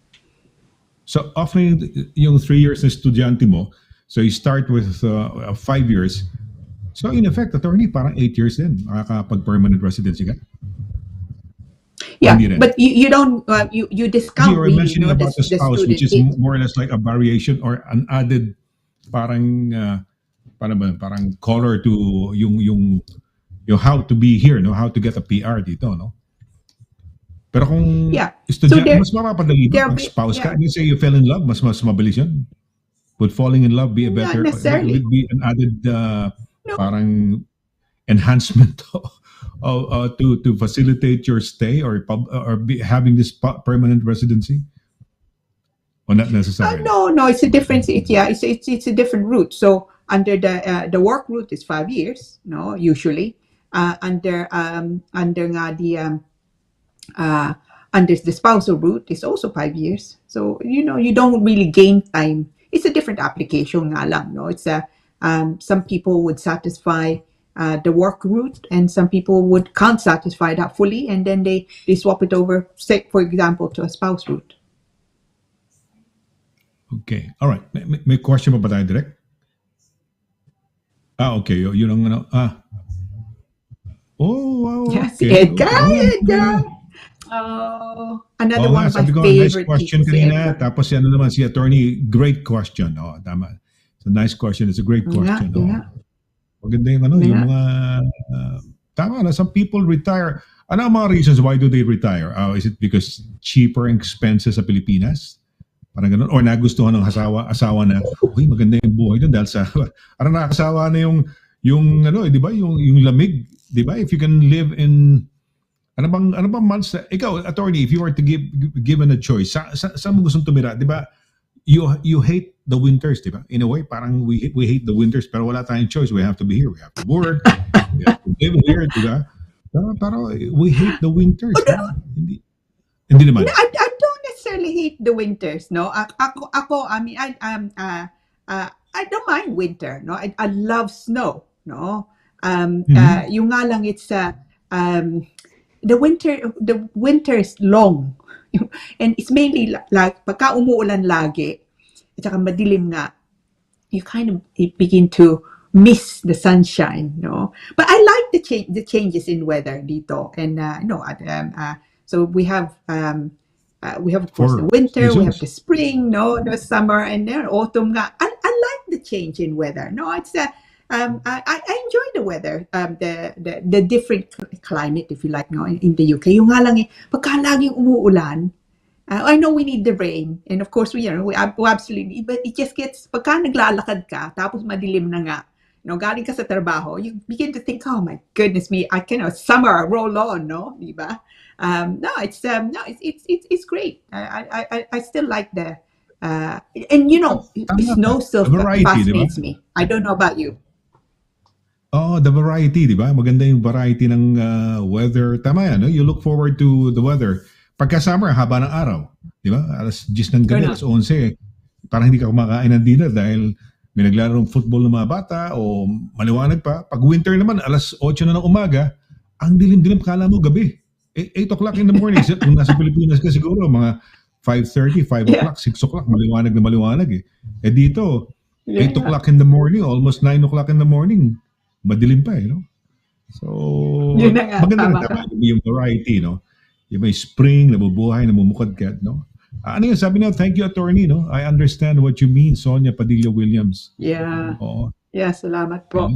So often yung 3 years na estudyante mo, so you start with 5 years. So in effect, attorney, parang 8 years din makakapag-permanent residency ka. Yeah, Hindi rin. but you don't you discount You were really, mentioning about the spouse, student which is age. more or less like a variation or an added parang parang color to yung how to be here, no, how to get a PR dito, no. Pero kung Yeah. estudyante, So there- mas mapapadali there ba? be- Spouse ka, yeah. and you say you fell in love, mas mabilis yun. Would falling in love be a Not better, necessarily. would be an added No. parang enhancement to facilitate your stay or having this permanent residency? Or not necessarily? No, it's a different. It's a different route. So under the work route is 5 years, no, usually. Under nga under the spousal route is also 5 years. So you don't really gain time. It's a different application nga lang, no. It's some people would satisfy the work route, and some people can't satisfy that fully, and then they swap it over, say for example, to a spouse route. Okay. All right. May question pa ba tayo direct? Okay. Yun ang ano. Oh, wow. Yes, Okay. Edgar. Oh, another Oo one nga, of my sabi ko, nice favorite question pieces, kanina. Edgar. Tapos si si attorney, great question. Tama. It's a nice question. It's a great question. Yeah. Maganda yung Yeah. yung mga, tama na, some people retire Ano ang mga reasons why do they retire? Is it because cheaper and expenses sa Pilipinas? Parang ganun. Or nagustuhan ng asawa na, uy, maganda yung buhay doon dahil sa, parang nakakasawa na yung ano, di ba? Yung lamig, di ba? If you can live in, ano bang months, ikaw, attorney, if you were to given a choice, saan mo gustong tumira, di ba? You hate the winters, di ba? In a way, parang we hate the winters, pero wala tayong choice. We have to be here. We have to work. We have to live here, di ba? Pero we hate the winters. Hindi naman. No, I don't necessarily hate the winters, no. Ako, I mean, I don't mind winter, no. I love snow, no. Yung nga lang, it's the winter is long, and it's mainly like pagka umuulan lagi, at saka madilim nga, you kind of begin to miss the sunshine, no. But I like the changes in weather dito, and so we have of course the winter, we have the spring, no, the summer, and then autumn nga. I like the change in weather, no. It's I enjoy the weather, the different climate, if you like, no, in the UK. Yung nga lang pagka laging umuulan, I know we need the rain, and of course we absolutely need, but it just gets, pagka naglalakad ka, tapos madilim na nga, galing ka sa trabaho, you begin to think, oh my goodness me, I cannot, summer roll on, no, diba? It's great. I still like the and snow still fascinates me. I don't know about you. Oh, the variety, di ba? Maganda yung variety ng weather. Tama yan, no? You look forward to the weather. Pagka summer, haba ng araw. Di ba? Alas 10 ng gabi, alas 11. Parang hindi ka kumakain ng dinner dahil may naglarong football ng mga bata o maliwanag pa. Pag winter naman, alas 8 na ng umaga, ang dilim-dilim, kala mo gabi. 8 o'clock in the morning. Kung nasa Pilipinas ka siguro, mga 5:30, 5 o'clock, 6 o'clock, maliwanag na maliwanag eh. Dito, 8 o'clock in the morning, almost 9 o'clock in the morning, madilim pa eh, no? So, maganda rin tama yung variety, no? Yung may spring, nabubuhay, namumukad ka, no? Ano yun, sabi niya, thank you, attorney, no? I understand what you mean, Sonia Padilla-Williams. Yeah. Oo. Yeah, salamat po.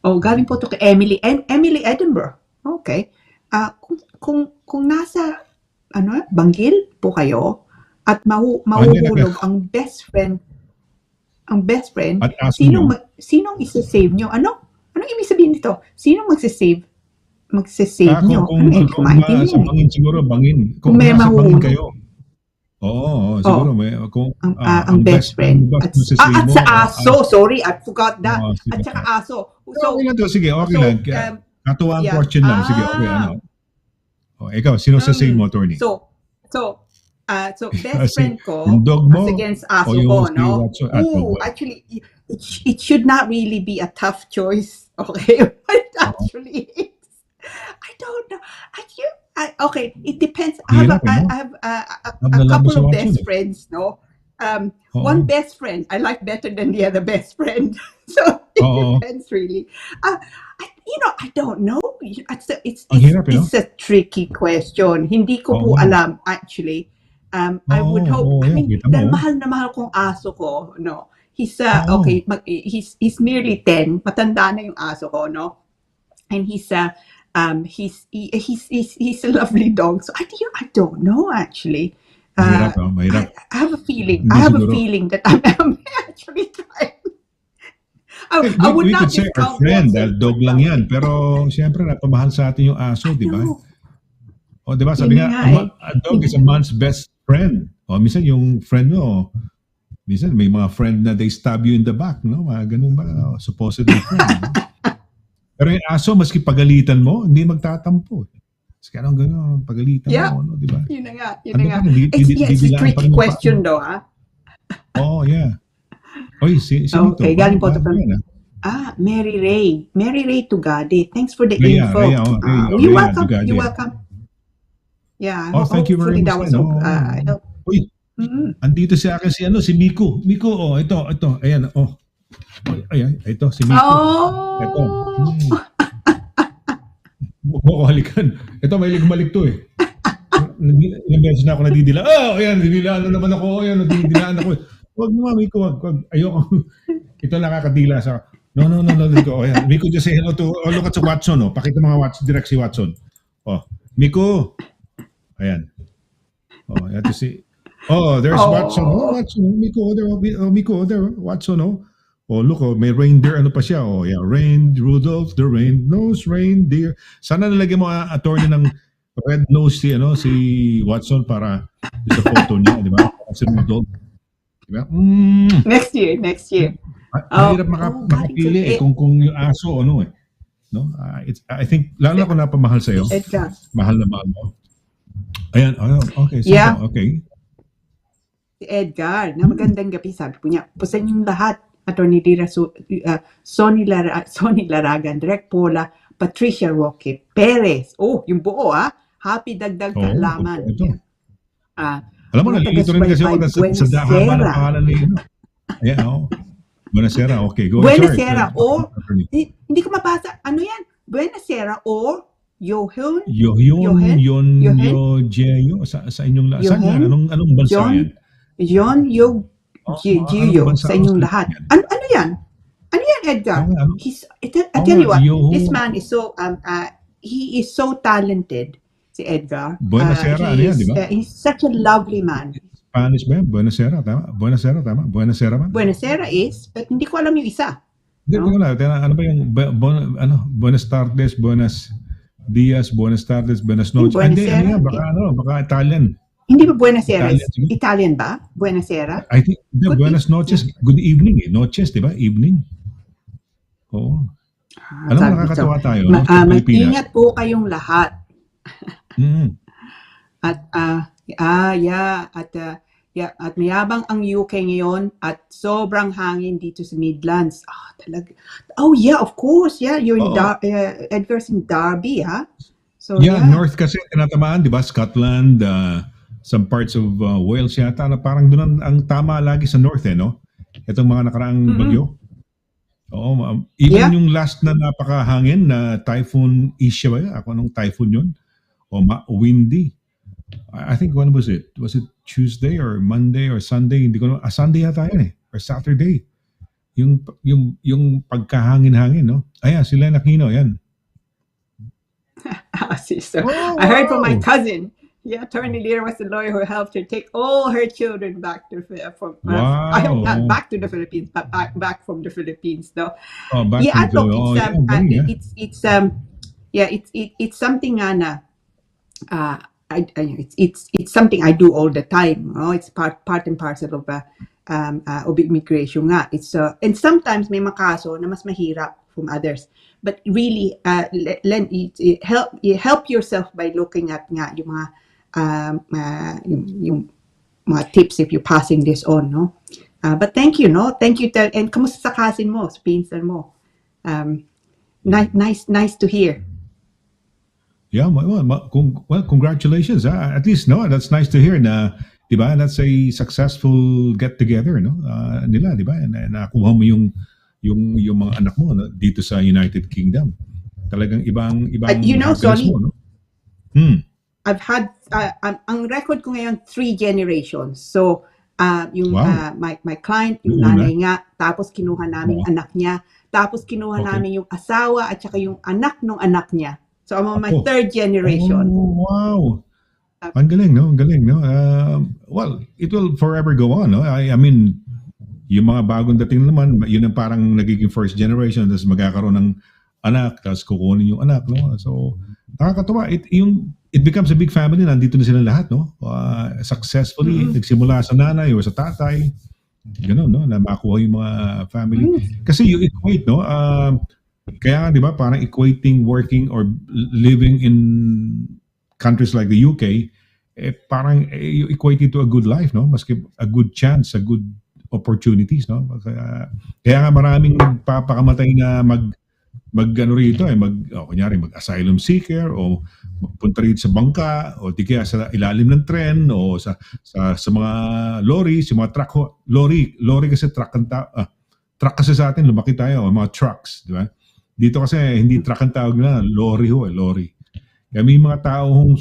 Galing po to kay Emily. Emily Edinburgh. Okay. Kung nasa, Banggil po kayo, at mahuhulog ang best friend, sinong isa-save nyo? Anong ibig sabihin nito? Sinong magsisave nyo? Kung sa bangin siguro, bangin. Kung nasa bangin kayo. Oo, siguro may ang best friend. At sa aso, sorry, I forgot that. At saka aso. So, okay lang to, sige, okay lang. Katuwang question lang, sige, okay, ikaw, sino sa save mo, attorney? So best friend ko against aso ko, no? Actually, it should not really be a tough choice, okay? But actually, I don't know. Okay, it depends. I have a couple of best friends, no? One best friend I like better than the other best friend. So it depends really. I don't know. It's a tricky question. Hindi ko po alam actually. I would hope. I mean, dahil mahal na mahal kong aso ko, no. He's he's nearly 10. Matanda na yung aso ko, no. And he's a lovely dog. So I don't know actually. Mahirap. I have a feeling. That I'm actually trying. I would not say our friend, dahil dog lang yan. Pero siyempre, napamahal sa atin yung aso, di ba? O, di ba? Sabi nga, a dog is a man's best friend. O, minsan yung friend mo, minsan may mga friend na they stab you in the back, no? Mga ganun ba? Supposedly friend. No? Pero yung aso, maski pagalitan mo, hindi magtatampo. Maski anong gano'n, pagalitan mo, no? Di ba? Yun na nga. It's a tricky question though, ha? Oh, yeah. Oy, sino okay, galing po ito from Mary Ray Tugade. Thanks for the info. You're welcome. Yeah. Thank you very much. Uy, andito si akin si Miko. Miko, ito. Ayan, Ayan, ito si Miko. Ito. Huwag mo halikan. Ito, may ligmalik to eh. Ilang beses na ako nadidila. Ayan, dinilaan na naman ako. Ayan, nadidilaan ako. Huwag mo, Miko, wag. Ayoko. Ito nakakadila sa... No. Ayan. Miko, just say hello to... look at si Watson, Pakita mga direct si Watson. Oh, Miko. Ayan. Oh, you have to see. Oh, there's Watson. Oh, Oh, Watson. Miko there. Oh, Miko there. Watson. Oh. Oh, look, oh, may reindeer ano pa siya. Oh, yeah. Rudolph the red-nosed reindeer. Sana nalagyan mo attorney ng red-nosed si Watson para sa photo niya, di ba? Si Rudolph, di ba? next year. Mahirap God, it's makapili kung yung aso no? I think lalo na kung napamahal sa iyo. Edgar. Mahal na mahal mo. Ayan, okay, so Yeah. okay. Si Edgar, na magandang gabi, sabi po niya, pusan yung lahat, Attorney Lira, Sonny Laragan, Direk Paula, Patricia Roque, Perez, yung buo happy dagdag kaalaman. Ito. Mga Alam mo, nalilito rin kasi ako sa haba ng pangalan niya. Ayan, Buenasera, okay, go ahead. Buenasera, hindi ko mabasa, ano yan? Buenasera or Yohun? Jeyo, sa inyong lahat. Saan yan? Anong bansa yan? Giyo, sa inyong lahat. Ano yan? Ano yan, Edgar? I tell you what, this man is so, he is so talented, si Edgar. Buenasera, ano yan, di ba? He's such a lovely man. Spanish ba yan? Buenasera, tama? Buenasera ba? Buenasera is, but hindi ko alam yung isa. Hindi ko alam. Ano ba yung, Buenas tardes, Buenas dias, Buenas tardes, Buenas noches. Hindi, baka Italian. Hindi ba Buenasera? Italian ba? Buenasera? I think, Buenas noches, good evening Noches, di ba? Evening. Oo. Alam mo, nakakatawa tayo. Mag-ingat po kayong lahat. At mayabang ang UK ngayon at sobrang hangin dito sa Midlands. Talaga. Oh yeah, of course. Yeah, you're in Edgar's in Derby, ha? So North kasi tinatamaan, di ba? Scotland, some parts of Wales yata na parang doon ang tama lagi sa north, no? Itong mga nakaraang bagyo. Oo, even yung last na napakahangin na Typhoon Isha ba? Ako anong typhoon yun? Windy. I think when was it? Was it Tuesday or Monday or Sunday? Hindi ko na, Sunday yata yun or Saturday. Yung pagkahangin-hangin, no? Ayan, si Len Aquino, yan. So, I heard from my cousin. Yeah, Attorney Lira was the lawyer who helped her take all her children back to back to the Philippines, but back from the Philippines, though. It's something it's something I do all the time. It's part and parcel of immigration nga. It's and sometimes may mga kaso na mas mahirap from others. But really, help yourself by looking at nga yung mga yung mga tips if you're passing this on, no? But thank you, no? Thank you, and kamusta sa cousin mo, sa pinsan mo? Nice to hear. Yeah, congratulations. At least, no, that's nice to hear na, di ba, that's a successful get-together, no? Nila, di ba? Nakuha mo yung mga anak mo dito sa United Kingdom. Talagang ibang Sonny, mo, no? I've had, ang record ko ngayon, 3 generations. So, my client, yung nanay nga, tapos kinuha namin yung anak niya, tapos kinuha namin yung asawa at saka yung anak ng anak niya. So, I'm on my 3rd generation. Oh, wow. Ang galing, no? Ang galing, no? Well, it will forever go on, no? I mean, yung mga bagong dating naman, yun ang parang nagiging 1st generation, tapos magkakaroon ng anak, tapos kukunin yung anak, no? So, nakakatawa. It becomes a big family. Nandito na sila lahat, no? Successfully, nagsimula sa nanay o sa tatay. Ganun, no? Na makuha yung mga family. Kasi you equate, no? Kaya, di ba, parang equating working or living in countries like the UK, parang you equate it to a good life, no? Maski a good chance, a good opportunities, no? Kaya nga maraming nagpapakamatay na mag-ano rito, kunyari mag-asylum seeker o magpunta rito sa bangka o di kaya sa ilalim ng tren o sa mga lorry, sa mga truck. Lorry kasi truck kasi sa atin, lumaki tayo, mga trucks, di ba? Dito kasi hindi truck ang tawag na, lorry. Kaya may mga taong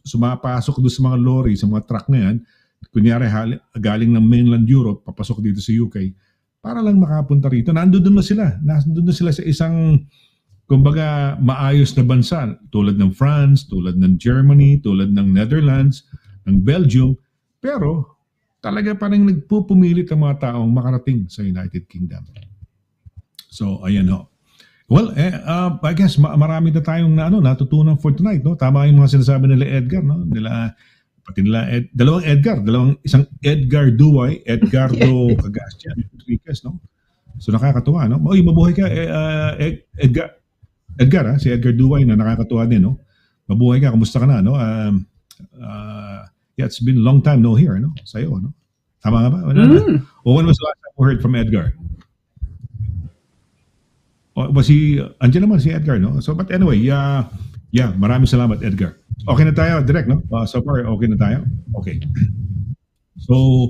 sumapasok doon sa mga lorry, sa mga truck na yan, kunyari galing ng mainland Europe, papasok dito sa UK, para lang makapunta rito. Nandun na sila sa isang kumbaga maayos na bansa tulad ng France, tulad ng Germany, tulad ng Netherlands, ng Belgium, pero talaga parang nagpupumilit ang mga taong makarating sa United Kingdom. So ayan ho. Well, I guess marami na tayong natutunan for tonight, no? Tama yung mga sinasabi nila Edgar, no? Pati nila isang Edgar Duway, Edgardo Cagastian, Enriquez, no? So nakakatuwa, no? Oy, mabuhay ka, Edgar, si Edgar Duway na nakakatuwa din, no? Mabuhay ka, kumusta ka na, no? Yeah, it's been a long time no hear, no? Sa'yo, no? Tama nga ba? O when was the last time you heard from Edgar? Was he, andyan naman si Edgar, no? So, but anyway, yeah, maraming salamat, Edgar. Okay na tayo, direct, no? So far, okay na tayo? Okay. So,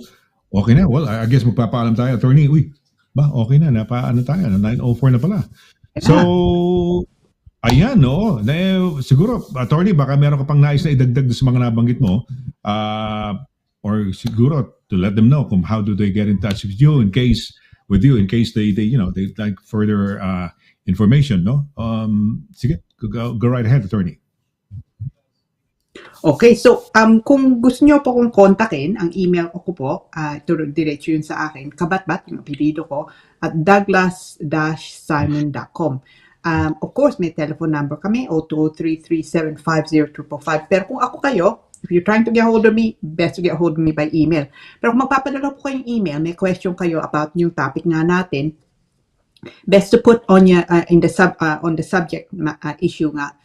okay na. Well, I guess magpapaalam tayo. Attorney, okay na, napaano tayo, 9:04 na pala. So, ayan, no? Siguro, attorney, baka meron ka pang nais na idagdag sa mga nabanggit mo. Or siguro, to let them know how do they get in touch with you in case they like further information, no? Sige, go right ahead, attorney. Okay, so kung gusto nyo po kong kontakin, ang email ko po, diretso yun sa akin, CABATBAT, yung apelido ko, at douglas-simon.com. Of course, may telephone number kami, 0203-375-0255. Pero kung ako kayo, if you're trying to get hold of me, best to get hold of me by email. Pero kung magpapadala po kayong email, may question kayo about yung topic nga natin, best to put on your on the subject issue nga,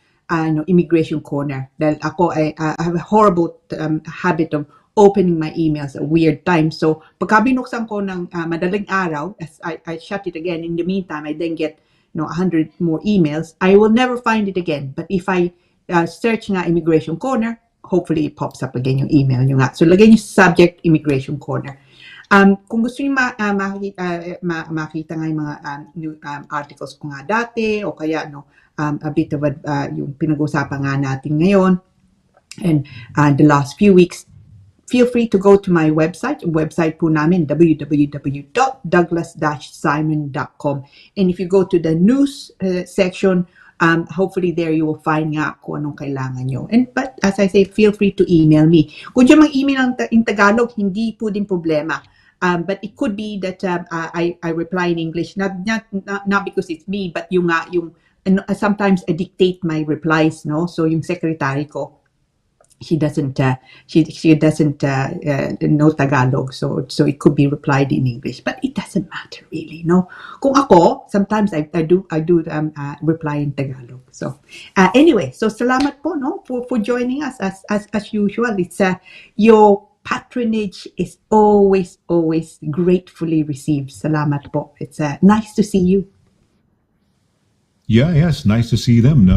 immigration corner. Dahil ako I have a horrible habit of opening my emails at weird times. So pagka binuksan ko ng madaling araw, as I shut it again. In the meantime, I then get 100 more emails. I will never find it again. But if I search nga immigration corner, hopefully it pops up again yung email nyo nga. So lagay nyo sa subject immigration corner. Kung gusto nyo makita nga yung mga new articles ko nga dati o kaya a bit of yung pinag-usapan nga natin ngayon and the last few weeks, feel free to go to my website po namin, www.douglas-simon.com. And if you go to the news section, hopefully there you will find nga kung anong kailangan nyo. But as I say, feel free to email me. Kung dyan mag-email in Tagalog, hindi po din problema. But it could be that I reply in English, not because it's me, but sometimes I dictate my replies, no? So yung secretary ko, she doesn't know Tagalog, so it could be replied in English, but it doesn't matter really, no? Kung ako, sometimes I do reply in Tagalog. So anyway, so salamat po, no, for joining us as usual. It's your patronage is always gratefully received. Salamat po. It's nice to see you. Yeah, yes, nice to see them.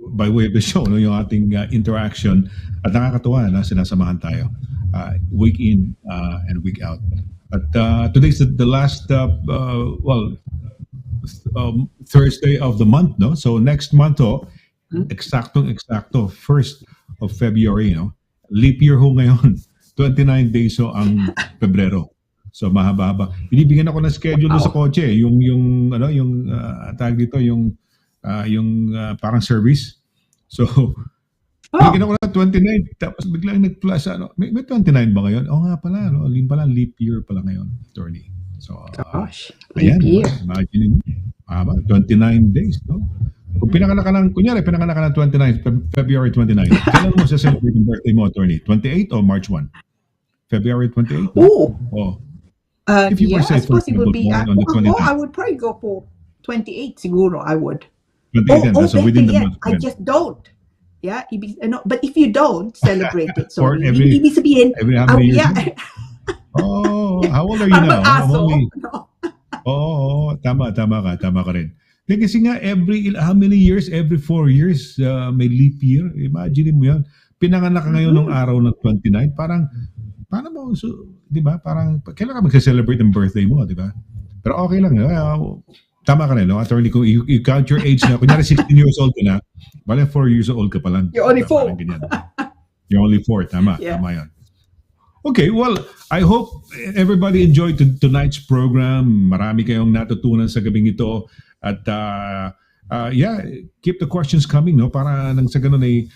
By way of the show, yung ating interaction at nakakatuwa na sinasamahan tayo week in and week out. At today's the last Thursday of the month, no? So next month, eksakto 1st of February, no? Leap year ho ngayon. 29 days ang Pebrero. So mahaba-haba. Binibigyan ako ng schedule sa kotse, yung tag dito, yung parang service. So binigyan ako ng 29, tapos biglang nag-plus may 29 ba ngayon? Oo nga pala, no? Leap year pala ngayon, attorney. So Gosh, ayan, leap year. imagine, mahaba, 29 days, no? Kung pinanganak ka ng 29, February 29, kailan mo sa-celebrate yung birthday mo, attorney? 28 o March 1? February 28? Oh. If you were I suppose it would be. on the 29th. I would probably go for 28 siguro. I would. 28, so within the month. I just don't. Yeah, but if you don't celebrate it, so Or every how many years? How old are you now? Tama ka rin. Kasi nga how many years? Every 4 years may leap year. Imagine mo yan. Pinanganak ka ngayon ng araw ng 29, paano mo, di ba? Parang, kailan ka magsa-celebrate ng birthday mo, di ba? Pero okay lang. Tama ka rin, no? Attorney, kung you count your age na, kunyari 16 years old ka na, wala 4 years old ka pa lang. You're only 4. You're only 4, tama. Yeah. Tama yan. Okay, well, I hope everybody enjoyed tonight's program. Marami kayong natutunan sa gabing ito. At yeah, keep the questions coming, no, para nang sa ganun ay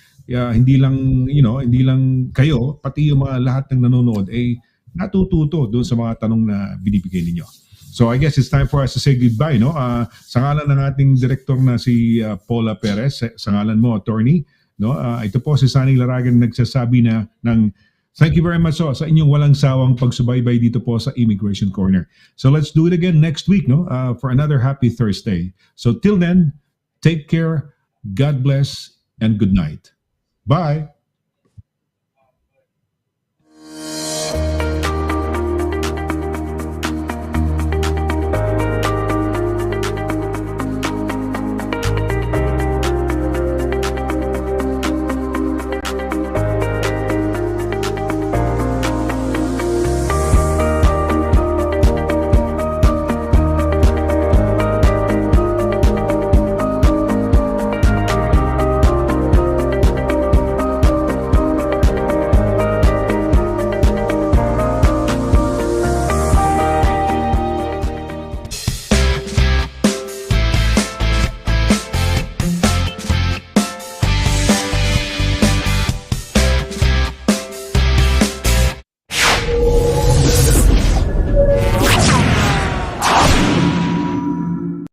hindi lang, hindi lang kayo, pati yung mga lahat ng nanonood ay natututo doon sa mga tanong na binibigay ninyo. So I guess it's time for us to say goodbye, no? Sa ngalan ng ating director na si Paula Perez, sa ngalan mo, attorney, no? Ito po si Sonny Laragan nagsasabi na ng thank you very much sa inyong walang sawang pagsubaybay dito po sa Immigration Corner. So let's do it again next week, no? For another happy Thursday. So till then, take care, God bless, and good night. Bye.